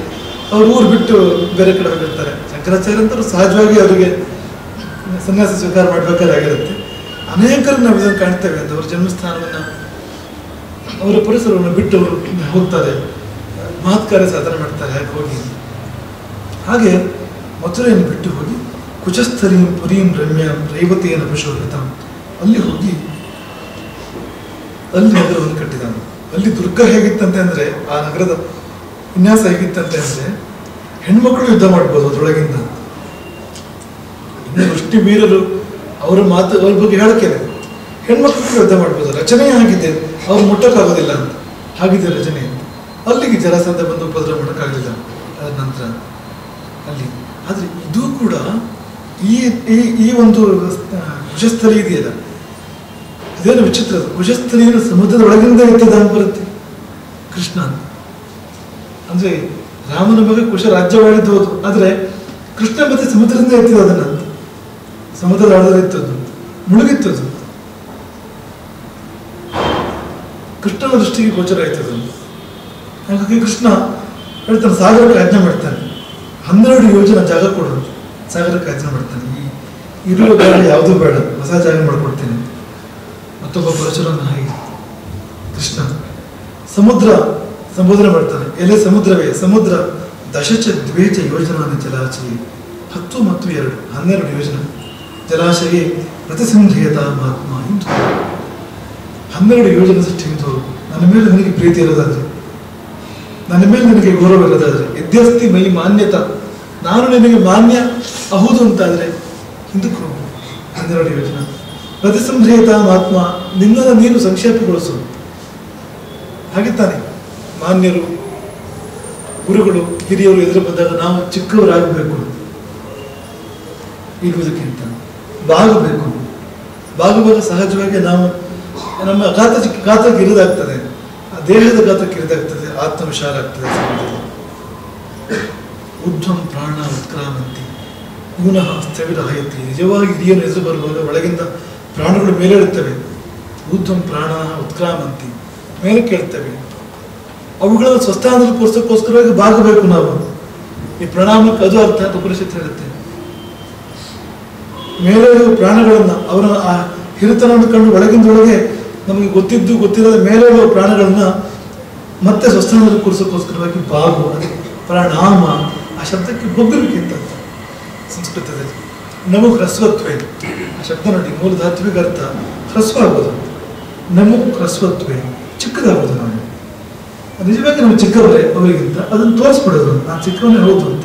ಅವ್ರು ಊರು ಬಿಟ್ಟು ಬೇರೆ ಕಡೆ ಹೋಗಿರ್ತಾರೆ. ಶಂಕರಾಚಾರ್ಯ ಅಂತವ್ರು ಸಹಜವಾಗಿ ಅವರಿಗೆ ಸನ್ಯಾಸ ಸ್ವೀಕಾರ ಮಾಡ್ಬೇಕಾಗಿರುತ್ತೆ. ಅನೇಕರು ನಾವು ಇದನ್ನು ಕಾಣ್ತೇವೆ ಅಂತ ಅವ್ರ ಜನ್ಮಸ್ಥಾನವನ್ನು, ಅವರ ಪರಿಸರವನ್ನು ಬಿಟ್ಟು ಅವರು ಹೋಗ್ತಾರೆ, ಮಹತ್ಕಾರ್ಯ ಸಾಧನೆ ಮಾಡ್ತಾರೆ. ಯಾಕೆ ಹೋಗಿ ಹಾಗೆ ಮಥುರೆಯನ್ನು ಬಿಟ್ಟು ಹೋಗಿ ಕುಚಸ್ಥಲೀಂ ಪುರೀಂ ರಮ್ಯಾಂ ರೈವತಿಯನ್ನು ಪಶೋಹಿತ ಅಲ್ಲಿ ಹೋಗಿ ಅಲ್ಲಿ ನಗರವನ್ನು ಕಟ್ಟಿದನು. ಅಲ್ಲಿ ದುರ್ಗ ಹೇಗಿತ್ತಂತೆ ಅಂದ್ರೆ, ಆ ನಗರದ ವಿನ್ಯಾಸ ಹೇಗಿತ್ತಂತೆ ಅಂದ್ರೆ, ಹೆಣ್ಮಕ್ಳು ಯುದ್ಧ ಮಾಡ್ಬೋದು ಅದರೊಳಗಿಂದ. ಇನ್ನು ವೃಷ್ಟಿ ವೀರರು ಅವರ ಬಗ್ಗೆ ಹೇಳಕ್ಕೆ ಹೆಣ್ಮಕ್ಳು ಯುದ್ಧ ಮಾಡ್ಬೋದು. ರಚನೆ ಆಗಿದೆ, ಅವ್ರು ಮುಟ್ಟಕ್ಕಾಗೋದಿಲ್ಲ ಅಂತ ಹಾಗಿದೆ ರಚನೆ. ಅಲ್ಲಿಗೆ ಜರಾಸಂಧ ಬಂದು ಉಪದ್ರ ಮಾಡೋಕ್ಕಾಗಲಿಲ್ಲ ಅದ ನಂತರ ಅಲ್ಲಿ. ಆದ್ರೆ ಇದು ಕೂಡ ಈ ಒಂದು ಕುಶಸ್ಥಲಿ ಇದೆಯಲ್ಲ, ಇದೇನು ವಿಚಿತ್ರ. ಕುಶಸ್ಥಲಿಯನ್ನು ಸಮುದ್ರದ ಒಳಗಿಂದ ಎತ್ತಿದ ಬರುತ್ತೆ ಕೃಷ್ಣ ಅಂತ. ಅಂದ್ರೆ ರಾಮನ ಮಗ ಕುಶ ರಾಜ್ಯವಾಡಿದ್ದು ಹೌದು, ಆದ್ರೆ ಕೃಷ್ಣ ಮತ್ತೆ ಸಮುದ್ರದಿಂದ ಎತ್ತಿದ ಅದನ್ನ. ಸಮುದ್ರದ ಆಳದಲ್ಲಿ ಎತ್ತದ್ದು, ಮುಳುಗಿತ್ತದು. ಕೃಷ್ಣನ ದೃಷ್ಟಿಗೆ ಗೋಚರ ಆಯ್ತದ. ಹಾಗಾಗಿ ಕೃಷ್ಣ ಹೇಳ್ತಾನೆ, ಸಾಗರಕ್ಕೆ ಯಾಜ್ಞೆ ಮಾಡ್ತಾನೆ, 12 ಯೋಜನೆ ಜಾಗ ಕೊಡು. ಸಾಗರಕ್ಕೆ ಯಾಜ್ಞೆ ಮಾಡ್ತಾನೆ, ಈ ಇರುವ ಬೇಡ, ಯಾವುದೂ ಬೇಡ, ಹೊಸ ಜಾಗ ಮಾಡ್ಕೊಡ್ತೇನೆ. ಮತ್ತೊಬ್ಬ ಪರಶುರಾಮ ಹಾಗೆ ಕೃಷ್ಣ ಸಂಬೋಧನೆ ಮಾಡ್ತಾನೆ. ಎಲೆ ಸಮುದ್ರವೇ ಸಮುದ್ರ, ದಶಚ ದ್ವೇಚ ಯೋಜನಾನ ಜಲಾಶಯ, 10 ಮತ್ತು 2 12 ಯೋಜನೆ ಜಲಾಶಯ ಪ್ರತಿಸಂಧೇಯತ ಮಹಾತ್ಮ. ಇಂದು 12 ಯೋಜನೆ ಸೃಷ್ಟಿ. ಇಂದು ನನ್ನ ಮೇಲೆ ನನಗೆ ಪ್ರೀತಿ ಇರೋದಾದ್ರೆ, ನನ್ನ ಮೇಲೆ ನನಗೆ ಗೌರವ ಇರೋದಾದ್ರೆ, ಯದ್ಯಸ್ತಿ ಮೈ ಮಾನ್ಯತ, ನಾನು ನಿನಗೆ ಮಾನ್ಯ ಅಹುದು ಅಂತಾದ್ರೆ ಹಿಂದಕ್ಕೆ ಹೋಗು. 12 ಯೋಜನೆ ಪ್ರತಿಸಂಧೇಯತ ಮಹಾತ್ಮ, ನಿನ್ನನ್ನು ನೀನು ಸಂಕ್ಷೇಪಗೊಳಿಸು. ಹಾಗೆ ತಾನೆ ಮಾನ್ಯರು, ಗುರುಗಳು, ಹಿರಿಯರು ಎದುರು ಬಂದಾಗ ನಾವು ಚಿಕ್ಕವರಾಗಬೇಕು, ಇರುವುದಕ್ಕಿಂತ ಬಾಗಬೇಕು. ಬಾಗುವಾಗ ಸಹಜವಾಗಿ ನಾವು ನಮ್ಮ ಗಾತ್ರಕ್ಕೆ ಇರಿದಾಗ್ತದೆ, ದೇಹದ ಗಾತ್ರಕ್ಕೆ ಇರಿದಾಗ್ತದೆ, ಆತ್ಮ ವಿಶಾಲ ಆಗ್ತದೆ. ಉದ್ಧಂ ಪ್ರಾಣ ಉತ್ಕ್ರಾಮಂತಿ ಪುನಃ ಸ್ಥವಿರಹಯತಿ. ನಿಜವಾಗಿ ಹಿರಿಯರು ಎದುರು ಬರುವಾಗ ಒಳಗಿಂದ ಪ್ರಾಣಗಳು ಮೇಲೇಳುತ್ತವೆ. ಊರ್ಧ್ವಂ ಪ್ರಾಣ ಉತ್ಕ್ರಾಮಂತಿ, ಮೇಲೆ ಕೇಳ್ತವೆ. ಅವುಗಳನ್ನು ಸ್ವಸ್ಥಾನದಲ್ಲಿ ಕೂರಿಸೋಕ್ಕೋಸ್ಕರವಾಗಿ ಬಾಗಬೇಕು ನಾವು. ಈ ಪ್ರಣಾಮಕ್ಕೆ ಅದು ಅರ್ಥ ಅಂತ ಉಪನಿಷತ್ತು ಹೇಳುತ್ತೆ. ಮೇಲೆ ಪ್ರಾಣಗಳನ್ನ ಅವರ ಆ ಹಿರಿತನವನ್ನು ಕಂಡು ಒಳಗಿಂದೊಳಗೆ ನಮಗೆ ಗೊತ್ತಿದ್ದು ಗೊತ್ತಿರದ ಮೇಲೆ ಪ್ರಾಣಗಳನ್ನ ಮತ್ತೆ ಸ್ವಸ್ಥಾನದಲ್ಲಿ ಕೂರಿಸೋಕ್ಕೋಸ್ಕರವಾಗಿ ಬಾಗು. ಅದಕ್ಕೆ ಪ್ರಣಾಮ ಆ ಶಬ್ದಕ್ಕೆ ಬೊಗ್ಗುವಿಕೆ ಅಂತ ಸಂಸ್ಕೃತದಲ್ಲಿ. ನಮು ಹ್ರಸ್ವತ್ವೇ, ಆ ಶಬ್ದ ನೋಡಿ ಮೂಲ ಧಾತುವಿಗೆ ಅರ್ಥ ಹ್ರಸ್ವ ಆಗೋದು. ನಮು ಹ್ರಸ್ವತ್ವೇ, ಚಿಕ್ಕದಾಗೋದು. ನಾವು ನಿಜವಾಗಿ ನಾವು ಚಿಕ್ಕವರೇ ಅವರಿಗಿಂತ, ಅದನ್ನು ತೋರಿಸ್ಬಿಡೋದು, ನಾನು ಚಿಕ್ಕವನೇ ಹೌದು ಅಂತ.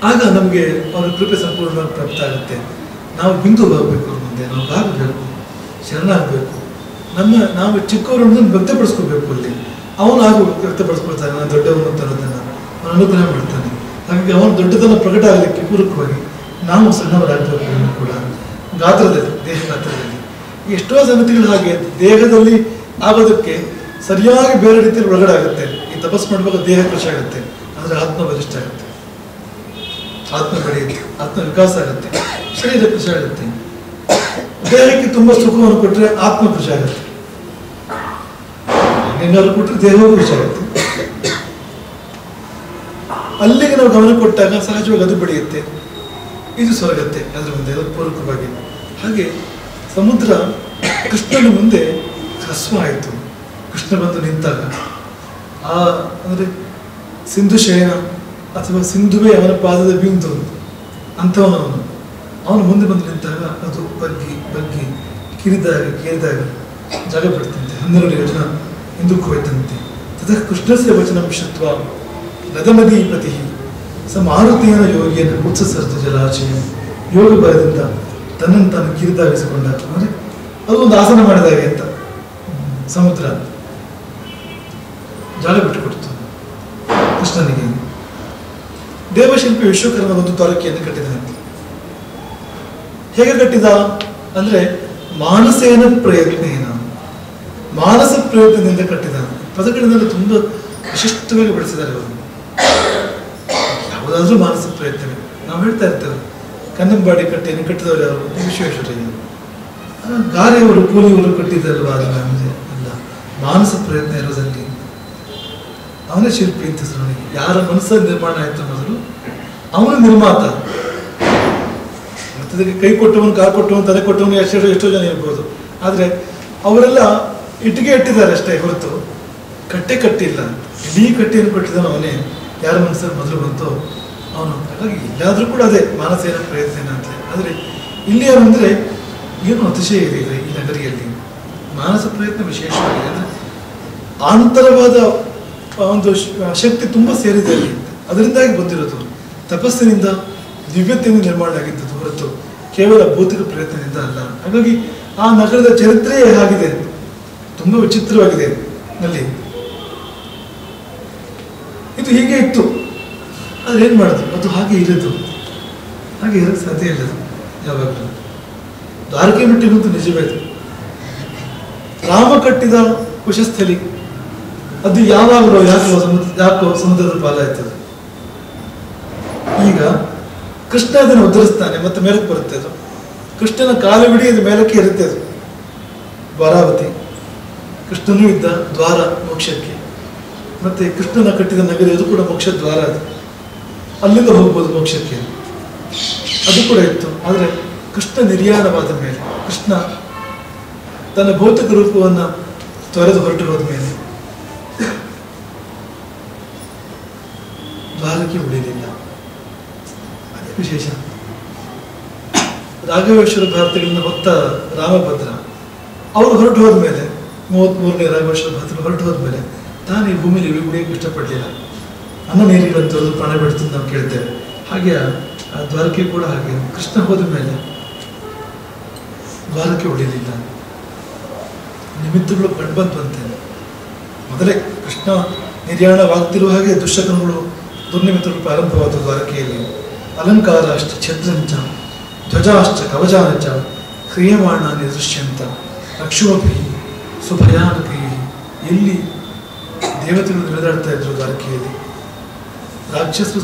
ಆಗ ನಮಗೆ ಅವರ ಕೃಪೆ ಸಂಪೂರ್ಣವಾಗಿ ಪ್ರಾಪ್ತ ಆಗುತ್ತೆ. ನಾವು ಬಿಂದು ಆಗಬೇಕು, ಅವ್ರ ಮುಂದೆ ನಾವು ಆಗಬೇಕು, ಶರಣಾಗಬೇಕು. ನಾವು ಚಿಕ್ಕವರನ್ನು ವ್ಯಕ್ತಪಡಿಸ್ಕೋಬೇಕು. ಅಲ್ಲಿ ಅವನು ಆಗ ವ್ಯಕ್ತಪಡಿಸ್ಕೊಳ್ತಾನೆ, ನಾನು ದೊಡ್ಡವನು ಅಂತ ಅನ್ನೋದನ್ನು ಅವನು ಅನುಗ್ರಹ ಮಾಡ್ತಾನೆ. ಹಾಗಾಗಿ ಅವನು ದೊಡ್ಡದನ್ನು ಪ್ರಕಟ ಆಗಲಿಕ್ಕೆ ಪೂರಕವಾಗಿ ನಾವು ಸಣ್ಣವರಾಗಬೇಕು. ಅವನು ಕೂಡ ಗಾತ್ರದಲ್ಲಿ, ದೇಹ ಗಾತ್ರದಲ್ಲಿ ಎಷ್ಟೋ ಸಂಗತಿಗಳು ಹಾಗೆ ದೇಹದಲ್ಲಿ ಆಗೋದಕ್ಕೆ ಸರಿಯಾಗಿ ಬೇರೆ ರೀತಿಯಲ್ಲಿ ಒಳಗಡೆ ಆಗುತ್ತೆ. ಈ ತಪಸ್ಸು ಮಾಡುವಾಗ ದೇಹ ಕೃಷಿ ಆಗುತ್ತೆ, ಆದರೆ ಆತ್ಮ ಬಲಿಷ್ಠ ಆಗುತ್ತೆ, ಆತ್ಮ ಬೆಳೆಯುತ್ತೆ, ಆತ್ಮ ವಿಕಾಸ ಆಗುತ್ತೆ, ಶರೀರ ಕೃಷಿ ಆಗುತ್ತೆ. ದೇಹಕ್ಕೆ ತುಂಬಾ ಸುಖವನ್ನು ಕೊಟ್ಟರೆ ಆತ್ಮ ಕೃಷಿ ಆಗುತ್ತೆ, ಹೆಂಗಾದ್ರು ಕೊಟ್ಟರೆ ದೇಹವೂ ಕೃಷಿ ಆಗುತ್ತೆ. ಅಲ್ಲಿಗೆ ನಾವು ಗಮನ ಕೊಟ್ಟಾಗ ಸಹಜವಾಗಿ ಅದು ಬೆಳೆಯುತ್ತೆ, ಇದು ಸೊರಗತ್ತೆ ಅದ್ರ ಮುಂದೆ ಪೂರಕವಾಗಿ. ಹಾಗೆ ಸಮುದ್ರ ಕೃಷ್ಣನ ಮುಂದೆ ಹ್ರಸ್ವ ಆಯಿತು. ಕೃಷ್ಣ ಬಂದು ನಿಂತಾಗ ಅಂದರೆ ಸಿಂಧು ಶಯನ ಅಥವಾ ಸಿಂಧುವೇ ಅವನ ಪಾದದ ಬಿಂದು ಅಂಥವನವನು. ಅವನು ಮುಂದೆ ಬಂದು ನಿಂತಾಗ ಅದು ಬಗ್ಗಿ ಬಗ್ಗಿ ಕೇರಿದಾಗ ಜಾಗ ಬಿಡ್ತಂತೆ. 12 ಯೋಜನ ಹಿಂದಕ್ಕೆ ಹೋಯ್ತಂತೆ. ತತಃ ಕೃಷ್ಣಸ್ಯ ವಚನ ಶುತ್ವ ಗದಮದೀಪತಿ ಸ ಮಾರುತೇನ ಯೋಗೇನ ಉತ್ಸರ್ತ ಜಲಾಶಯ. ಯೋಗ ಬಲದಿಂದ ತನ್ನನ್ನು ತಾನು ಕಿರಿದಾಗಿಸಿಕೊಂಡ, ಅಂದರೆ ಅದು ಒಂದು ಆಸನ ಮಾಡಿದಾಗೆ ಅಂತ ಸಮುದ್ರ ಜಾಗ ಬಿಟ್ಟುಕೊಡ್ತು ಕೃಷ್ಣನಿಗೆ. ದೇವಶಿಲ್ಪಿ ವಿಶ್ವಕರ್ಮ ಒಂದು ದ್ವಾರಕೆಯನ್ನು ಕಟ್ಟಿದನಂತೆ. ಹೇಗೆ ಕಟ್ಟಿದ ಅಂದ್ರೆ ಮಾನಸೇನ ಪ್ರಯತ್ನೇನ, ಮಾನಸ ಪ್ರಯತ್ನದಿಂದ ಕಟ್ಟಿದ. ಪದಗಳಿಂದ ತುಂಬಾ ವಿಶಿಷ್ಟವಾಗಿ ಬಳಸಿದ್ದಾರೆ ಅವರು. ಯಾವುದಾದ್ರೂ ಮಾನಸ ಪ್ರಯತ್ನವೇ. ನಾವು ಹೇಳ್ತಾ ಇರ್ತೇವೆ ಕನ್ನಂಬಾಡಿ ಕಟ್ಟೆಯನ್ನು ಕಟ್ಟಿದವರು ಯಾರು? ವಿಶ್ವೇಶ್ವರಯ್ಯ. ಗಾರೆಯವರು ಕೂಲಿಯವರು ಕಟ್ಟಿದಲ್ವಾ? ಅಲ್ಲ, ಮಾನಸ ಪ್ರಯತ್ನ ಇರೋದಲ್ಲಿ ಅವನೇ ಶಿಲ್ಪಿ ಅಂತ ಅವನಿಗೆ. ಯಾರ ಮನಸ್ಸಲ್ಲಿ ನಿರ್ಮಾಣ ಆಯ್ತು ಮೊದಲು ಅವನು ನಿರ್ಮಾತ. ಮತ್ತದಕ್ಕೆ ಕೈ ಕೊಟ್ಟವನು, ಕಾಲು ಕೊಟ್ಟವನು, ತಲೆ ಕೊಟ್ಟವನು ಎಷ್ಟೋ ಜನ ಇರ್ಬೋದು. ಆದರೆ ಅವರೆಲ್ಲ ಇಟ್ಟಿಗೆ ಇಟ್ಟಿದ್ದಾರೆ ಅಷ್ಟೇ ಹೊರತು ಕಟ್ಟೆ ಕಟ್ಟಿಲ್ಲ. ಇಡೀ ಕಟ್ಟೆಯನ್ನು ಕಟ್ಟಿದವನು ಅವನೇ. ಯಾರ ಮನಸ್ಸಲ್ಲಿ ಮೊದಲು ಬಂತು ಅವನು. ಹಾಗಾಗಿ ಇಲ್ಲಾದ್ರೂ ಕೂಡ ಅದೇ ಮಾನಸೇನ ಪ್ರಯತ್ನ ಅಂತ. ಆದರೆ ಇಲ್ಲಿ ಏನಂದ್ರೆ ಏನು ಅತಿಶಯ ಇದೆ ಈ ನಗರಿಯಲ್ಲಿ. ಮಾನಸ ಪ್ರಯತ್ನ ವಿಶೇಷವಾಗಿದೆ. ಅಂದರೆ ಆಂತರವಾದ ಒಂದು ಶಕ್ತಿ ತುಂಬ ಸೇರಿದೆ ಅಲ್ಲಿ. ಅದರಿಂದಾಗಿ ಬಂದಿರೋದು ತಪಸ್ಸಿನಿಂದ, ದಿವ್ಯತೆಯಿಂದ ನಿರ್ಮಾಣ ಆಗಿದ್ದದು ಹೊರತು ಕೇವಲ ಭೌತಿಕ ಪ್ರಯತ್ನದಿಂದ ಅಲ್ಲ. ಹಾಗಾಗಿ ಆ ನಗರದ ಚರಿತ್ರೆಯೇ ಆಗಿದೆ, ತುಂಬ ವಿಚಿತ್ರವಾಗಿದೆ ಅಲ್ಲಿ. ಇದು ಹೀಗೆ ಇತ್ತು, ಆದ್ರೆ ಏನ್ ಮಾಡುದು? ಅದು ಹಾಗೆ ಇರೋದು, ಹಾಗೆ ಇರೋಕ್ಕೆ ಸಾಧ್ಯ ಇಲ್ಲದು ಯಾವಾಗಲೂ. ದ್ವಾರಕೆ ಮೆಟ್ಟಿನಂತೂ ನಿಜವೇ. ರಾಮ ಕಟ್ಟಿದ ಕುಶಸ್ಥಲಿ ಅದು ಯಾವಾಗಲೂ ಯಾಕೋ ಸಮುದ್ರದ ಪಾಲಾಯ್ತದೆ. ಈಗ ಕೃಷ್ಣ ಅದನ್ನು ಉದ್ಧರಿಸ್ತಾನೆ, ಮತ್ತೆ ಮೇಲಕ್ಕೆ ಬರುತ್ತೆ ಅದು. ಕೃಷ್ಣನ ಕಾಲು ಬಿಡಿ ಅದು ಮೇಲಕ್ಕೆ ಇರುತ್ತೆ ಅದು. ದ್ವಾರಾವತಿ, ಕೃಷ್ಣನೂ ಇದ್ದ ದ್ವಾರ ಮೋಕ್ಷಕ್ಕೆ. ಮತ್ತೆ ಕೃಷ್ಣನ ಕಟ್ಟಿದ ನಗರಿ ಅದು ಕೂಡ ಮೋಕ್ಷ ದ್ವಾರ. ಅದು ಅಲ್ಲಿಂದ ಹೋಗ್ಬೋದು ಮೋಕ್ಷಕ್ಕೆ, ಅದು ಕೂಡ ಇತ್ತು. ಆದರೆ ಕೃಷ್ಣ ನಿರ್ಯಾಣವಾದ ಮೇಲೆ, ಕೃಷ್ಣ ತನ್ನ ಭೌತಿಕ ರೂಪವನ್ನು ತೊರೆದು ಹೊರಟು ಹೋದ ಮೇಲೆ ದ್ವಾರಕ್ಕೆ ಉಳಿಲಿಲ್ಲ. ಅದೇ ವಿಶೇಷ. ರಾಘವೇಶ್ವರ ಭಾರತಗಳಿಂದ ಹೊತ್ತ ರಾಮಭದ್ರ ಅವರು ಹೊರಟು ಹೋದ್ಮೇಲೆ, 33ನೇ ರಾಘವೇಶ್ವರ ಭಾರತಗಳು ಹೊರಟು ಹೋದ್ಮೇಲೆ ತಾನು ಈ ಭೂಮಿಯಲ್ಲಿ ಉಳಿಯೋಕೆ ಇಷ್ಟಪಡಲಿಲ್ಲ. ಅನ್ನ ನೀರುಗಳನ್ನು ತೊರೆದು ಪ್ರಾಣ ಬಿಡ್ತು ನಾವು ಕೇಳ್ತೇವೆ. ಹಾಗೆ ಆ ದ್ವಾರಕೆ ಕೂಡ ಹಾಗೆ. ಕೃಷ್ಣ ಹೋದ ಮೇಲೆ ದ್ವಾರಕೆ ಉಳಿಲಿಲ್ಲ. ನಿಮಿತ್ತಗಳು ಕಂಡುಬಂತಂತೆ. ಮೊದಲೇ ಕೃಷ್ಣ ನಿರ್ಯಾಣವಾಗ್ತಿರುವ ಹಾಗೆ ದುಶ್ಶಕನಗಳು, ದುರ್ನಿಮಿತ್ತಗಳು ಪ್ರಾರಂಭವಾದ ದ್ವಾರಕೆಯಲ್ಲಿ. ಅಲಂಕಾರಾಶ್ಚ ಛದ್ರಂಚ ಧ್ವಜಾಶ್ಚ ಕವಚಾನಚ ಕ್ರಿಯಮಾಣಾನಿ ದೃಶ್ಯಂತ ರಕ್ಷೋಭಿ ಸುಭಯಾನಕೈ. ಎಲ್ಲಿ ದೇವತೆಗಳು ನಡೆದಾಡ್ತಾ ಇದ್ರು ದ್ವಾರಕೆಯಲ್ಲಿ, ರಾಕ್ಷಸರು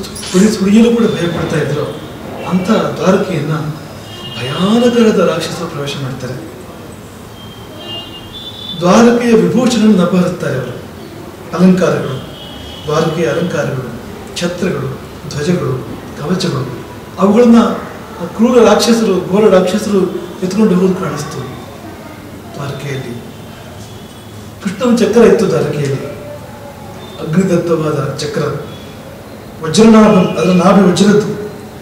ಸುಳಿಯಲು ಕೂಡ ಭಯಪಡ್ತಾ ಇದ್ರು. ಅಂತ ದ್ವಾರಕೆಯನ್ನ ಭಯಾನಕರಾದ ರಾಕ್ಷಸರು ಪ್ರವೇಶ ಮಾಡ್ತಾರೆ. ದ್ವಾರಕೆಯ ವಿಭೂಷಣವನ್ನು ಅಪಹರಿಸ್ತಾರೆ ಅವರು. ಅಲಂಕಾರಗಳು, ದ್ವಾರಕೆಯ ಅಲಂಕಾರಗಳು, ಛತ್ರಗಳು, ಧ್ವಜಗಳು, ಕವಚಗಳು, ಅವುಗಳನ್ನ ಕ್ರೂರ ರಾಕ್ಷಸರು, ಘೋರ ರಾಕ್ಷಸರು ಎತ್ಕೊಂಡು ಹೋಗಿ ಕಾಣಿಸ್ತು ದ್ವಾರಕೆಯಲ್ಲಿ. ಕೃಷ್ಣನ ಚಕ್ರ ಇತ್ತು ದ್ವಾರಕೆಯಲ್ಲಿ. ಅಗ್ನಿದತ್ತವಾದ ಚಕ್ರ, ವಜ್ರನಾಭ, ಅದರ ನಾಭಿ ವಜ್ರದ್ದು,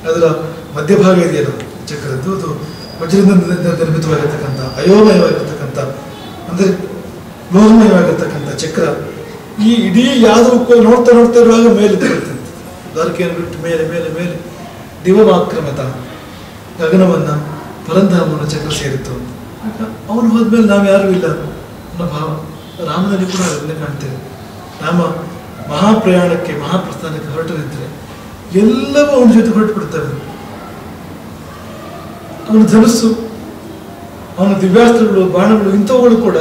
ಅದರ ಮಧ್ಯಭಾಗ ಇದೆಯಲ್ಲ ಚಕ್ರದ್ದು, ಅದು ವಜ್ರದಿಂದ ನಿರ್ಮಿತವಾಗಿರ್ತಕ್ಕಂಥ ಅಯೋಮಯವಾಗಿರ್ತಕ್ಕಂಥ ಅಂದರೆ ಲೋಹಮಯವಾಗಿರ್ತಕ್ಕಂಥ ಚಕ್ರ. ಈ ಇಡೀ ಯಾದವಕ್ಕೂ ನೋಡ್ತಾ ನೋಡ್ತಾ ಇರುವಾಗ ಮೇಲೆ ಬರ್ತದೆ. ದ್ವಾರಕೆಯನ್ನು ಬಿಟ್ಟು ಮೇಲೆ ಮೇಲೆ ಮೇಲೆ ದಿವಮಾಕ್ರಮತ ಗಗನವನ್ನ ಪರಂಧಾಮನ ಚಕ್ರ ಸೇರಿತ್ತು. ಅವನು ಹೋದ್ಮೇಲೆ ನಾವು ಯಾರೂ ಇಲ್ಲ ಅನ್ನೋ ಭಾವ ರಾಮನಲ್ಲಿ ಕೂಡ ಅದನ್ನೇ ಕಾಣ್ತೇವೆ. ರಾಮ ಮಹಾಪ್ರಯಾಣಕ್ಕೆ ಮಹಾಪ್ರಸ್ಥಾನಕ್ಕೆ ಹೊರಟನಿದ್ರೆ ಎಲ್ಲವೂ ಅವನ ಜೊತೆ ಹೊರಟು ಬಿಡ್ತವೆ. ಅವನ ಧನಸ್ಸು, ಅವನ ದಿವ್ಯಾಸ್ತ್ರಗಳು, ಬಾಣಗಳು ಇಂಥವುಗಳು ಕೂಡ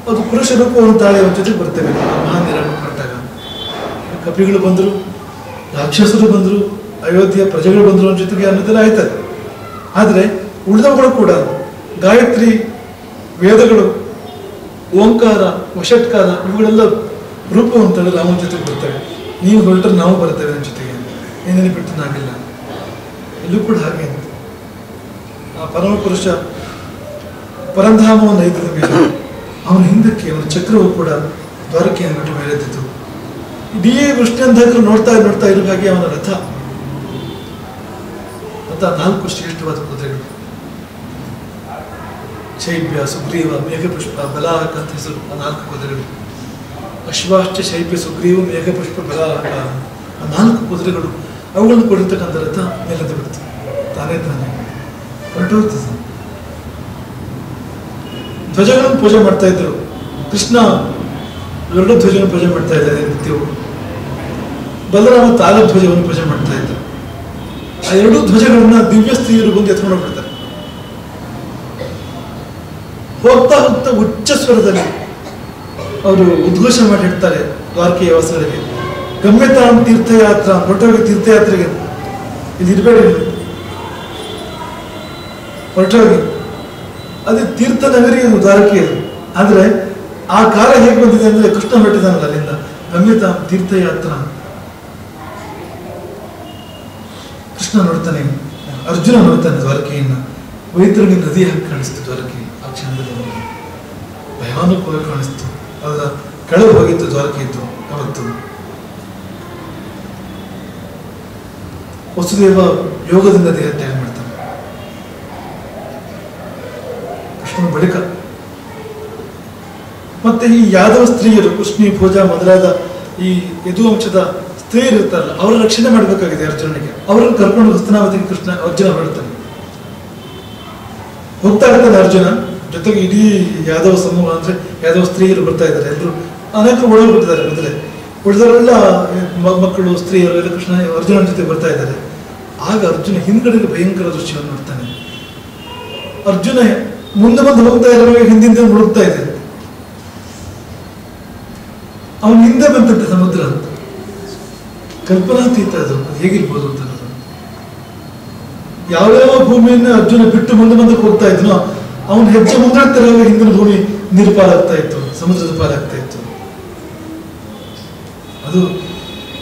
ಅದು ಪುರುಷ ರೂಪವನ್ನು ತಾಳೆ ಅವನ ಜೊತೆಗೆ ಬರ್ತೇವೆ. ಮಹಾನಿರಾಮ ಹೊರಟಾಗ ಕಪಿಗಳು ಬಂದರು, ರಾಕ್ಷಸರು ಬಂದರು, ಅಯೋಧ್ಯೆಯ ಪ್ರಜೆಗಳು ಬಂದರು ಅವನ ಜೊತೆಗೆ ಅನ್ನೋದೆಲ್ಲ ಆಯ್ತದೆ. ಆದರೆ ಉಳಿದವುಗಳು ಕೂಡ ಗಾಯತ್ರಿ, ವೇದಗಳು, ಓಂಕಾರ, ವಷಟ್ಕಾರ ಇವುಗಳೆಲ್ಲ ರೂಪವಂತಗಳು ರಾಮನ ಜೊತೆಗೆ ಬರ್ತವೆ. ನೀವು ಹೊರಟರೆ ನಾವು ಬರ್ತೇವೆ ನನ್ನ ಜೊತೆಗೆ, ಏನೇನು ಬಿಟ್ಟು ನಾವಿಲ್ಲ. ಎಲ್ಲೂ ಕೂಡ ಹಾಗೆ ಆ ಪರಮಪುರುಷ ಪರಂಧಾಮವನ್ನು ಐದದ ಮೇಲೆ ಅವನ ಹಿಂದಕ್ಕೆ ಅವನ ಚಕ್ರವು ಕೂಡ ದ್ವಾರಕೆಯನ್ನು ಬಿಟ್ಟು ಮೇಲೆದ್ದಿತು. ಇಡೀ ವೃಷ್ಟಿಯಂಧಕರು ನೋಡ್ತಾ ನೋಡ್ತಾ ಇರುವ ಹಾಗೆ ಅವನ ರಥ 4 ಶ್ರೇಷ್ಠವಾದ ಕುದುರೆಗಳು, ಶೈಬ್ಯ, ಸುಗ್ರೀವ, ಮೇಘಪುಷ್ಪ, ಬಲಾಹಕ ಅಂತ ಹೆಸರು ಆ 4 ಕುದುರೆಗಳು. ಅಶ್ವಾಶ್ಚ, ಶೈಬ್ಯ, ಸುಗ್ರೀವ, ಮೇಘಪುಷ್ಪ, ಬಲಾಹಕ ಆ 4 ಕುದುರೆಗಳು, ಅವುಗಳನ್ನು ಕೊಡಿರ್ತಕ್ಕಂಥ ರಥ ಮೇಲೆದ್ದು ಬಿಡ್ತು. ತಾನೇ ಹೊರಟೋಗ್ತದೆ. ಧ್ವಜಗಳನ್ನು ಪೂಜೆ ಮಾಡ್ತಾ ಇದ್ರು. ಕೃಷ್ಣ 2 ಧ್ವಜವನ್ನು ಪೂಜೆ ಮಾಡ್ತಾ ಇದ್ದಾರೆ ನಿತ್ಯವು. ಬಲರಾಮ ತಾಲಧ್ವಜವನ್ನು ಪೂಜೆ ಮಾಡ್ತಾ ಇದ್ರು. ಆ 2 ಧ್ವಜಗಳನ್ನ ದಿವ್ಯ ಸ್ತ್ರೀಯರು ಬಂದು ಎತ್ಕೊಂಡು ಹೋಗ್ಬಿಡ್ತಾರೆ. ಹೋಗ್ತಾ ಹೋಗ್ತಾ ಉಚ್ಚ ಸ್ವರದಲ್ಲಿ ಅವರು ಉದ್ಘೋಷ ಮಾಡಿ ಹೇಳ್ತಾರೆ ದ್ವಾರಕೆಯ ವಾಸಗಳಿಗೆ, ಗಮ್ಯತಾಂ ತೀರ್ಥಯಾತ್ರಾ, ಹೊರಟೋಗಿ ತೀರ್ಥಯಾತ್ರೆಗೆ, ಇಲ್ಲಿ ಇರಬೇಡಿ, ಹೊರಟೋಗಿ. ಅದೇ ತೀರ್ಥ ನಗರಿ ದ್ವಾರಕೆ ಅದು. ಆದ್ರೆ ಆ ಕಾಲ ಹೇಗೆ ಬಂದಿದೆ ಅಂದ್ರೆ ಕೃಷ್ಣ ಹೊರಟಿದ್ದಾನಲ್ಲ ಅಲ್ಲಿಂದ, ಗಮ್ಯತಾಂ ತೀರ್ಥಯಾತ್ರಾ. ಕೃಷ್ಣ ನೋಡ್ತಾನೆ, ಅರ್ಜುನ ನೋಡ್ತಾನೆ ದ್ವಾರಕೆಯನ್ನ. ವೈತರಣಿ ನದಿ ಹಾಕಿ ಕಾಣಿಸ್ತು ದ್ವಾರಕೆ. ಆ ಕ್ಷಣದಲ್ಲಿ ಭಯಾನಕವಾಗಿ ಕಾಣಿಸ್ತು. ಅದರ ಕೆಳಗೆ ಹೋಗಿತ್ತು ದ್ವಾರಕೆ ಇತ್ತು ಅವತ್ತು. ವಸುದೇವ ಯೋಗದಿಂದ ದೇಹ ತ್ಯಾಗ ಮಾಡ್ತಾನೆ. ಕೃಷ್ಣನ ಬಳಿಕ ಮತ್ತೆ ಈ ಯಾದವ ಸ್ತ್ರೀಯರು, ಕೃಷ್ಣಿ, ಭೋಜ ಮೊದಲಾದ ಈ ಯದುವಂಶದ ಸ್ತ್ರೀಯರು ಇರ್ತಾರಲ್ಲ, ಅವರ ರಕ್ಷಣೆ ಮಾಡಬೇಕಾಗಿದೆ ಅರ್ಜುನನಿಗೆ. ಅವರನ್ನು ಕರ್ಕೊಂಡು ಹಸ್ತನಾವತಿಗೆ ಅರ್ಜುನ ಹೊರಡ್ತಾನೆ. ಹೋಗ್ತಾ ಇರ್ತಾನೆ ಅರ್ಜುನ ಜೊತೆಗೆ. ಇಡೀ ಯಾದವ ಸಮೂಹ ಅಂದ್ರೆ ಯಾದವ ಸ್ತ್ರೀಯರು ಬರ್ತಾ ಇದ್ದಾರೆ. ಎಲ್ಲರೂ ಅನೇಕರು ಒಳಗೋಗ್ಬಿಟ್ಟಿದ್ದಾರೆ. ಮೊದಲೇ ಉಳಿದವರೆಲ್ಲ ಮಕ್ಕಳು, ಸ್ತ್ರೀಯರು ಎಲ್ಲ ಅರ್ಜುನನ ಜೊತೆ ಬರ್ತಾ ಇದ್ದಾರೆ. ಆಗ ಅರ್ಜುನ ಹಿಂದ್ಗಡೆಗೆ ಭಯಂಕರ ದೃಶ್ಯವನ್ನು ನೋಡ್ತಾನೆ. ಅರ್ಜುನ ಮುಂದೆ ಬಂದು ಹೋಗ್ತಾ ಇರುವಾಗ ಹಿಂದಿಂದ ಮುಳುಗ್ತಾ ಇದೆ. ಅವನ ಹಿಂದೆ ಬಂತಂತೆ ಸಮುದ್ರ. ಕಲ್ಪನಾತೀತ ಅದು ಹೇಗಿರ್ಬೋದು ಅಂತ. ಯಾವ್ಯಾವ ಭೂಮಿಯನ್ನ ಅರ್ಜುನ ಬಿಟ್ಟು ಮುಂದಕ್ಕೆ ಹೋಗ್ತಾ ಇದ್ನೋ ಅವನ ಹೆಜ್ಜೆ ಮುಂದಾಡ್ತಿರುವಾಗ ಹಿಂದಿನ ಭೂಮಿ ನೀರು ಪಾಲಾಗ್ತಾ ಇತ್ತು, ಸಮುದ್ರದ ಪಾಲಾಗ್ತಾ ಇತ್ತು. ಅದು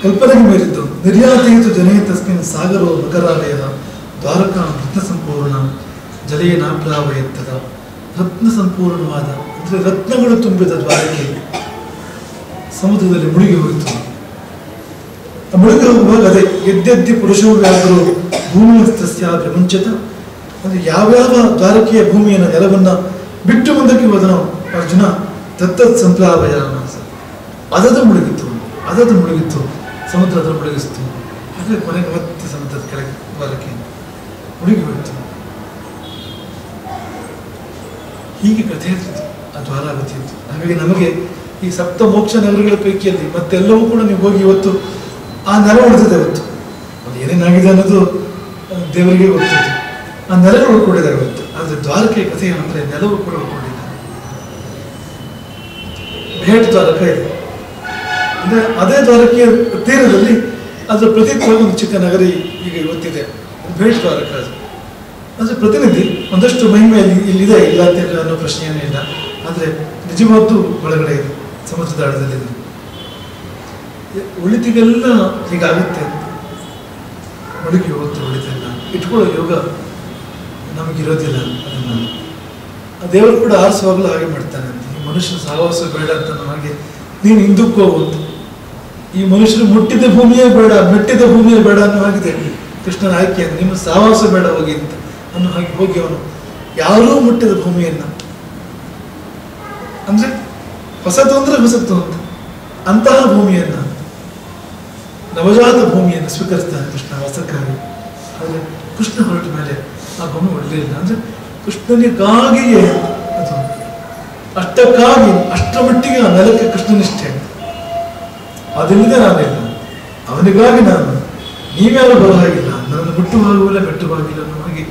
ಕಲ್ಪನೆಗೆ ಮೀರಿದ್ದು. ನಿರ್ಯಾತಯಿತು ಜನೇ ತಸ್ಮಿನ್ ಸಾಗರೋ ಮಕರಾಲಯ ದ್ವಾರಕಾ ರತ್ನ ಸಂಪೂರ್ಣ ಜಲೆಯ ನಾಪ್ಲಾವಯತ್ತದ. ರತ್ನ ಸಂಪೂರ್ಣವಾದ ಅಂದ್ರೆ ರತ್ನಗಳು ತುಂಬಿದ ದ್ವಾರಕೆ ಸಮುದ್ರದಲ್ಲಿ ಮುಳುಗಿ ಹೋಯಿತು. ಮುಳುಗಿ ಹೋಗುವಾಗ ಅದೇ ಯದ್ಯದ್ಯ ಪುರುಷವು ವ್ಯಾಘ್ರೋ ಭೂಮಿಯಸ್ತಸ್ಯಾಪಿ ಮುಂಚತ, ಅಂದ್ರೆ ಯಾವ್ಯಾವ ದ್ವಾರಕೆಯ ಭೂಮಿಯನ್ನು ನೆಲವನ್ನ ಬಿಟ್ಟು ಮುಂದಕ್ಕೆ ಹೋದನೋ ಅರ್ಜುನ ತತ್ತತ್ ಸಂಪ್ಲಾವಯ ಅದದು ಮುಳುಗಿತ್ತು ಸಮುದ್ರ ಅದನ್ನು ಮುಳುಗಿಸ್ತು. ಹಾಗೆ ಕೊನೆಗೆ ಮತ್ತೆ ಸಮುದ್ರದ ಕೆಳಗೆ ದ್ವಾರಕೆ ಮುಳುಗಿ ಹೋಯಿತು. ಹೀಗೆ ಕಥೆ ಇರ್ತಿತ್ತು ಆ ದ್ವಾರಾವತಿ ಇತ್ತು. ಹಾಗಾಗಿ ನಮಗೆ ಈ ಸಪ್ತ ಮೋಕ್ಷ ನಗರಗಳ ಪೈಕಿಯಲ್ಲಿ ಮತ್ತೆಲ್ಲವೂ ಕೂಡ ನೀವು ಹೋಗಿ ಇವತ್ತು ಆ ನೆಲ ಉಳಿದಿದೆ. ಇವತ್ತು ಅದು ಏನೇನಾಗಿದೆ ಅನ್ನೋದು ದೇವರಿಗೆ ಗೊತ್ತಿತ್ತು. ಆ ನೆಲಗಳು ಉಳ್ಕೊಂಡಿದ್ದಾರೆ ಇವತ್ತು. ಆದ್ರೆ ದ್ವಾರಕೆ ಕಥೆ ಅಂದ್ರೆ ನೆಲವು ಕೂಡ ಉಳ್ಕೊಂಡಿದೆ. ಭೇಟ್ ದ್ವಾರಕ ಇದೆ ಅಂದ್ರೆ ಅದೇ ದ್ವಾರಕೆಯ ತೀರದಲ್ಲಿ ಅದರ ಪ್ರತೀಕವಾಗಿ ಒಂದು ಚಿಕ್ಕ ನಗರಿ ಈಗ ಇವತ್ತಿದೆ, ಭೇಟ್ ದ್ವಾರಕ. ಅದ್ರ ಪ್ರತಿನಿಧಿ ಒಂದಷ್ಟು ಮಹಿಮೆ ಇಲ್ಲಿದೆ, ಇಲ್ಲ ಅಂತ ಅನ್ನೋ ಪ್ರಶ್ನೆಯೇ ಇಲ್ಲ. ಆದ್ರೆ ನಿಜವಾದ್ದು ಒಳಗಡೆ ಇದೆ, ಸಮುದ್ರ ದಾಳದಲ್ಲಿ. ಉಳಿತಿಗೆಲ್ಲ ಹೀಗಾಗುತ್ತೆ ಅಂತ ಮುಳುಗಿ ಹೋಗುತ್ತೆ. ಉಳಿತೆಲ್ಲ ಇಟ್ಕೊಳ್ಳೋ ಯೋಗ ನಮಗಿರೋದಿಲ್ಲ. ಅದನ್ನ ದೇವರು ಕೂಡ ಆರಿಸುವಾಗಲೂ ಹಾಗೆ ಮಾಡ್ತಾನೆ ಅಂತ. ಈ ಮನುಷ್ಯನ ಸಹವಾಸ ಬೇಡ ಅಂತ ಹಾಗೆ ನೀನು ಹಿಂದಕ್ಕೆ ಹೋಗು ಅಂತ ಈ ಮನುಷ್ಯರು ಮುಟ್ಟಿದ ಭೂಮಿಯೇ ಬೇಡ, ಮೆಟ್ಟಿದ ಭೂಮಿಯೇ ಬೇಡ ಅನ್ನೋ ಹಾಗಿದೆ ಕೃಷ್ಣನ ಆಯ್ಕೆ. ನಿಮ್ಮ ಸಹವಾಸ ಬೇಡ ಹೋಗಿ ಅಂತ ಅನ್ನೋ ಹಾಗೆ ಹೋಗಿ ಅವನು ಯಾರೂ ಮುಟ್ಟಿದ ಭೂಮಿಯನ್ನ, ಅಂದ್ರೆ ಹೊಸತು ಅಂದ್ರೆ ಹೊಸತು ಅಂತ ಅಂತಹ ಭೂಮಿಯನ್ನ, ನವಜಾತ ಭೂಮಿಯನ್ನು ಸ್ವೀಕರಿಸ್ತಾನೆ ಕೃಷ್ಣ ವಾಸಕ್ಕಾಗಿ. ಆದರೆ ಕೃಷ್ಣ ಹೊರಟ ಮೇಲೆ ಆ ಭೂಮಿ ಒಳ್ಳೆಯಿಲ್ಲ. ಅಂದ್ರೆ ಕೃಷ್ಣನಿಗಾಗಿಯೇ ಅದು, ಅಷ್ಟಕ್ಕಾಗಿ ಅಷ್ಟರ ಮಟ್ಟಿಗೆ ಆ ನೆಲಕ್ಕೆ ಕೃಷ್ಣನಿಷ್ಠೆ. ಅದಿಲ್ಲದೆ ನಾನಿಲ್ಲ, ಅವನಿಗಾಗಿ ನಾನು, ನೀವ್ಯಾರು ಬರೋ ಹಾಗಿಲ್ಲ, ನನ್ನ ಮುಟ್ಟುವಾಗುವಿಲ್ಲ ಮೆಟ್ಟುವಾಗಿಲ್ಲ ಅನ್ನೋ ಹಾಗೆ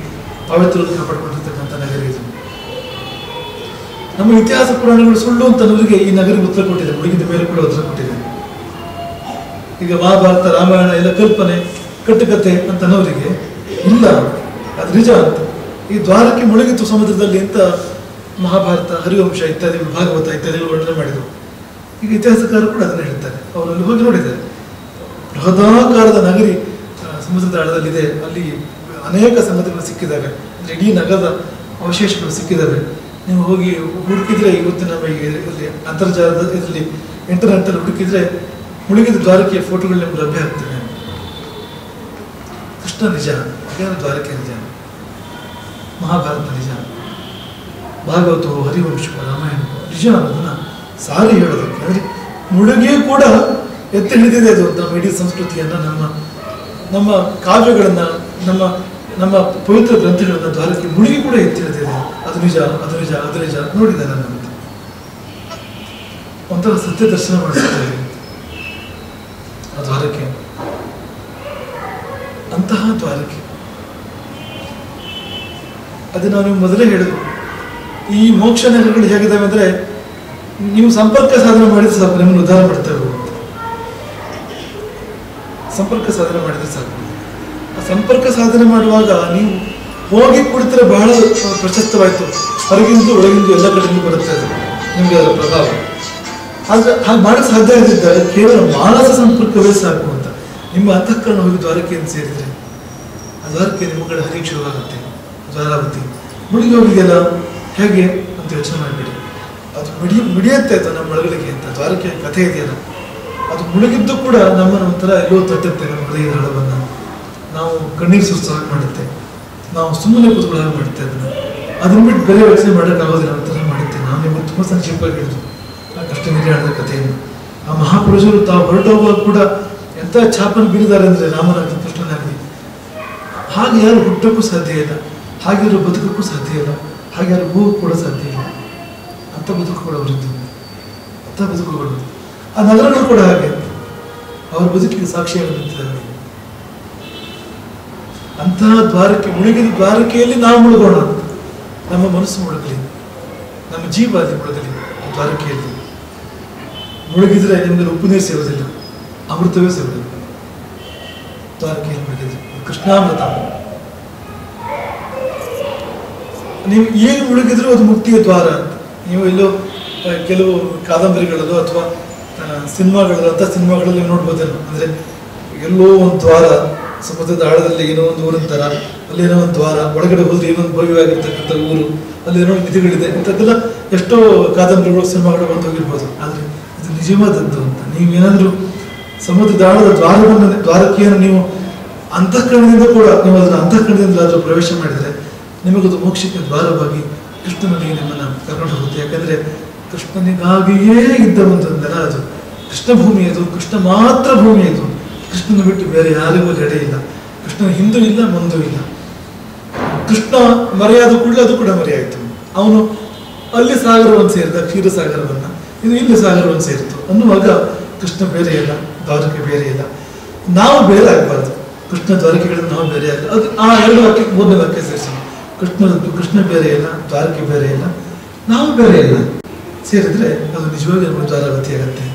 ಪವಿತ್ರವನ್ನು ಕಾಪಾಡಿಕೊಂಡಿರ್ತಕ್ಕಂಥ ನಗರ ಇದು. ನಮ್ಮ ಇತಿಹಾಸ ಪುರಾಣಗಳು ಸುಳ್ಳು ಅಂತ ಅನ್ನೋರಿಗೆ ಈ ನಗರಿಗೆ ಉತ್ತರ ಕೊಟ್ಟಿದೆ, ಮುಳುಗಿದ ಮೇಲೆ ಕೂಡ ಉತ್ತರ ಕೊಟ್ಟಿದೆ. ಈಗ ಮಹಾಭಾರತ ರಾಮಾಯಣ ಎಲ್ಲ ಕಲ್ಪನೆ ಕಟ್ಟುಕತೆ ಅಂತ ಅನ್ನೋರಿಗೆ ಇಲ್ಲ, ಅದು ನಿಜ ಅಂತ. ಈ ದ್ವಾರಕ್ಕೆ ಮುಳುಗಿತು ಸಮುದ್ರದಲ್ಲಿ ಅಂತ ಮಹಾಭಾರತ, ಹರಿವಂಶ ಇತ್ಯಾದಿಗಳು, ಭಾಗವತ ಇತ್ಯಾದಿಗಳು ವರ್ಣನೆ ಮಾಡಿದರು. ಈಗ ಇತಿಹಾಸಕಾರರು ಕೂಡ ಅದನ್ನು ಹೇಳ್ತಾರೆ, ಅವರಲ್ಲಿ ಹೋಗಿ ನೋಡಿದ್ದಾರೆ. ಬೃಹದಾಕಾರದ ನಗರಿ ಸಮುದ್ರದ ಆಳದಲ್ಲಿದೆ, ಅಲ್ಲಿ ಅನೇಕ ಸಂಗತಿಗಳು ಸಿಕ್ಕಿದ್ದಾವೆ, ಅಂದರೆ ಇಡೀ ನಗರದ ಅವಶೇಷಗಳು ಸಿಕ್ಕಿದ್ದಾವೆ. ನೀವು ಹೋಗಿ ಹುಡುಕಿದ್ರೆ ಇವತ್ತಿನ ಇಲ್ಲಿ ಅಂತರ್ಜಾಲದ ಇದರಲ್ಲಿ ಇಂಟರ್ನೆಟ್ಟಲ್ಲಿ ಹುಡುಕಿದ್ರೆ ಮುಳುಗಿದ ದ್ವಾರಕೆಯ ಫೋಟೋಗಳು ನಿಮ್ಗೆ ಲಭ್ಯ ಆಗ್ತವೆ. ಕೃಷ್ಣ ನಿಜ, ದ್ವಾರಕೆ ನಿಜ, ಮಹಾಭಾರತ ನಿಜ, ಭಾಗವತವು, ಹರಿವಂಶವು, ರಾಮಾಯಣ ನಿಜ ಅನ್ನೋದನ್ನ ಸಾರಿ ಹೇಳೋದಕ್ಕೆ. ಅಂದರೆ ಮುಳುಗಿಯೂ ಕೂಡ ಎತ್ತಿ ಹಿಡಿದಿದೆ ಅದು ನಮ್ಮ ಇಡೀ ಸಂಸ್ಕೃತಿಯನ್ನ, ನಮ್ಮ ಕಾವ್ಯಗಳನ್ನ, ನಮ್ಮ ಪವಿತ್ರ ಗ್ರಂಥಗಳನ್ನ ದ್ವಾರಕ್ಕೆ ಮುಳುಗಿ ಕೂಡ ಎತ್ತಿ ಹಿಡಿದಿದೆ. ಅದು ನಿಜ, ಅದು ನಿಜ, ಅದು ನಿಜ ನೋಡಿದೆ ನನ್ನ ಒಂಥರ ಸತ್ಯ ದರ್ಶನ ಮಾಡಿಸುತ್ತೇವೆ ಆ ದ್ವಾರಕೆ. ಅಂತಹ ದ್ವಾರಕೆ ಅದು ನಾನು ಮೊದಲೇ ಹೇಳಿದ್ರು. ಈ ಮೋಕ್ಷ ನಗರಗಳು ಹೇಗಿದ್ದಾವೆ ಅಂದ್ರೆ, ನೀವು ಸಂಪರ್ಕ ಸಾಧನೆ ಮಾಡಿದ್ರೆ ಸಾಕು, ನಿಮ್ಮನ್ನು ಉದ್ಧಾರ ಮಾಡ್ತೇವೆ. ಸಂಪರ್ಕ ಸಾಧನೆ ಮಾಡಿದ್ರೆ ಸಾಕು. ಆ ಸಂಪರ್ಕ ಸಾಧನೆ ಮಾಡುವಾಗ ನೀವು ಹೋಗಿ ಕುಳಿತರೆ ಬಹಳ ಪ್ರಶಸ್ತವಾಯಿತು, ಹೊರಗಿಂದು ಒಳಗಿಂದು ಎಲ್ಲ ಕಡೆಯಿಂದ ಬರುತ್ತೆ ಅದು ನಿಮಗೆ ಅದರ ಪ್ರಭಾವ. ಆದ್ರೆ ಹಾಗೆ ಮಾಡಕ್ಕೆ ಸಾಧ್ಯ ಆಗಿದ್ದಾಗ ಕೇವಲ ಮಾನಸ ಸಂಪರ್ಕವೇ ಸಾಕು ಅಂತ. ನಿಮ್ಮ ಅಂತಃಕರಣ ಹೋಗಿ ದ್ವಾರಕೆಯನ್ನು ಸೇರಿದರೆ ಆ ದ್ವಾರಕೆ ನಿಮ್ಮ ಕಡೆ ಹರಿಯಕ್ಕೆ ಶುರುವಾಗುತ್ತೆ. ದ್ವಾರಾವತಿ ಮುಳುಗಿ ಹೋಗಿದೆಯಲ್ಲ ಹೇಗೆ ಅಂತ ಯೋಚನೆ ಮಾಡಿಬಿಡಿ. ಅದು ಮಿಡಿಯುತ್ತೆ ಅದು ನಮ್ಮ ಒಳಗಡೆಗೆ ಅಂತ. ದ್ವಾರಕೆ ಕಥೆ ಇದೆಯಲ್ಲ, ಅದು ಮುಳುಗಿದ್ದು ಕೂಡ ನಮ್ಮನ್ನು ಒಂಥರ ಎಲ್ಲೋ ತಟ್ಟುತ್ತೆ, ನಮ್ಮ ಹೃದಯದ ಹಳವನ್ನು. ನಾವು ಕಣ್ಣೀರು ಸುರಿಸಾಗಿ ಮಾಡುತ್ತೆ, ನಾವು ಸುಮ್ಮನೆ ಕೂತ್ಕೊಳ್ಳೋದು ಮಾಡುತ್ತೆ. ಅದನ್ನ ಬಿಟ್ಟು ಬೇರೆ ಯೋಚನೆ ಮಾಡೋಕ್ಕಾಗೋದಿಲ್ಲ, ಒಂಥರ ಮಾಡುತ್ತೆ. ನಾವು ನಿಮಗೆ ತುಂಬ ಸಂಕ್ಷೇಪವಾಗಿ ಹೇಳಿದ್ರು ಆ ಕಷ್ಟ ನಿರ್ಯಾಣದ ಕಥೆಯನ್ನು. ಆ ಮಹಾಪುರುಷರು ತಾವು ಹೊರಟೋಗುವಾಗ ಕೂಡ ಎಂಥ ಛಾಪನ್ನು ಬೀರಿದ್ದಾರೆ ಅಂದರೆ, ರಾಮನಾಗಲಿ ಕೃಷ್ಣನಾಗಲಿ ಹಾಗೆ ಯಾರು ಹುಟ್ಟೋಕ್ಕೂ ಸಾಧ್ಯ ಇಲ್ಲ, ಹಾಗೆ ಯಾರು ಬದುಕೋಕ್ಕೂ ಸಾಧ್ಯ ಇಲ್ಲ, ಹಾಗೆ ಯಾರು ಹೋಗಕ್ಕೂ ಕೂಡ ಸಾಧ್ಯ ಇಲ್ಲ. ಅಂಥ ಬದುಕುಗಳು ಅವರಿದ್ದು, ಅಂಥ ಬದುಕುಗಳು. ಆ ನಗರಗಳು ಕೂಡ ಹಾಗೆ ಅವ್ರ ಬದುಕಿಗೆ ಸಾಕ್ಷಿಯಾಗಿ ನಿಂತಿದ್ದಾರೆ. ಅಂತಹ ದ್ವಾರಕೆ, ಮುಳುಗಿದ ದ್ವಾರಕೆಯಲ್ಲಿ ನಾವು ಮುಳುಗೋಣ. ನಮ್ಮ ಮನಸ್ಸು ಮುಳುಗಲಿ, ನಮ್ಮ ಜೀವ ಅಲ್ಲಿ ಮುಳುಗಲಿ. ದ್ವಾರಕೆಯಲ್ಲಿ ಮುಳುಗಿದ್ರೆ ನಿಮಗೆ ಉಪ್ಪು ನೀರು ಸೇರೋದಿಲ್ಲ, ಅಮೃತವೇ ಸೇರೋದಿಲ್ಲ. ದ್ವಾರಕೆಯಲ್ಲಿ ಮುಳುಗಿದ್ರೆ ಕೃಷ್ಣಾಮೃತ. ನೀವು ಏನು ಮುಳುಗಿದ್ರು ಅದು ಮುಕ್ತಿಯ ದ್ವಾರ ಅಂತ. ನೀವು ಎಲ್ಲೋ ಕೆಲವು ಕಾದಂಬರಿಗಳಲ್ಲೋ ಅಥವಾ ಸಿನಿಮಾಗಳಲ್ಲೋ ಅಂಥ ಸಿನಿಮಾಗಳಲ್ಲಿ ನೋಡ್ಬೋದೇನೋ, ಅಂದರೆ ಎಲ್ಲೋ ಒಂದು ದ್ವಾರ, ಸಮುದ್ರದ ಆಳದಲ್ಲಿ ಏನೋ ಒಂದು ಊರಂತರ, ಅಲ್ಲೇನೋ ಒಂದು ದ್ವಾರ, ಒಳಗಡೆ ಹೋದ್ರೆ ಏನೋ ಒಂದು ಭವ್ಯವಾಗಿರ್ತಕ್ಕಂಥ ಊರು, ಅಲ್ಲಿ ಏನೋ ನಿಧಿಗಳಿದೆ, ಇಂಥದ್ದೆಲ್ಲ ಎಷ್ಟೋ ಕಾದಂಬರಿಗಳು, ಸಿನಿಮಾಗಳು ಬಂದು ಹೋಗಿರ್ಬೋದು. ಆದರೆ ಇದು ನಿಜವಾದದ್ದು ಅಂತ. ನೀವೇನಾದರೂ ಸಮುದ್ರದ ಆಳದ ದ್ವಾರಕೆಯನ್ನು ನೀವು ಅಂತಃಕರಣದಿಂದ ಕೂಡ, ನೀವು ಅದರ ಅಂತಃಕರಣದಿಂದ ಆದರೂ ಪ್ರವೇಶ ಮಾಡಿದರೆ ನಿಮಗದು ಮೋಕ್ಷಕ್ಕೆ ದ್ವಾರವಾಗಿ ಕೃಷ್ಣನಿಗೆ ನಿಮ್ಮನ್ನು ಕರ್ಕೊಂಡು ಹೋಗುತ್ತೆ. ಯಾಕಂದರೆ ಕೃಷ್ಣನಿಗಾಗಿಯೇ ಇದ್ದ ಒಂದು ನೆಲ ಅದು, ಕೃಷ್ಣ ಭೂಮಿ ಅದು, ಕೃಷ್ಣ ಮಾತ್ರ ಭೂಮಿ ಅದು. ಕೃಷ್ಣನ ಬಿಟ್ಟು ಬೇರೆ ಯಾರಿಗೂ ಎಡೆ ಇಲ್ಲ. ಕೃಷ್ಣನ ಹಿಂದೂ ಇಲ್ಲ, ಮುಂದೂ ಇಲ್ಲ. ಕೃಷ್ಣ ಮರೆಯಾದ ಕೂಡಲೇ ಅದು ಕೂಡ ಮರೆಯಾಯಿತು. ಅವನು ಅಲ್ಲಿ ಸಾಗರವನ್ನು ಸೇರಿದ, ಕ್ಷೀರಸಾಗರವನ್ನು, ಇದು ಇಲ್ಲಿ ಸಾಗರವನ್ನು ಸೇರಿತು ಅನ್ನುವಾಗ ಕೃಷ್ಣ ಬೇರೆ ಇಲ್ಲ, ದ್ವಾರಕೆ ಬೇರೆ ಇಲ್ಲ. ನಾವು ಬೇರೆ ಆಗಬಾರ್ದು, ಕೃಷ್ಣ ದ್ವಾರಕೆಗಳಿಂದ ನಾವು ಬೇರೆ ಆಗಲ್ಲ. ಅದು ಆ ಎರಡು ವಾಕ್ಯಕ್ಕೆ ಮೂರನೇ ವಾಕ್ಯ ಸೇರಿಸೋಣ. ಕೃಷ್ಣ ಬೇರೆ ಇಲ್ಲ, ದ್ವಾರಕೆ ಬೇರೆ ಇಲ್ಲ, ನಾವು ಬೇರೆ ಇಲ್ಲ. ಸೇರಿದ್ರೆ ಅದು ನಿಜವಾಗಿ ನಮ್ಮ ದ್ವಾರಾವತಿ ಆಗುತ್ತೆ.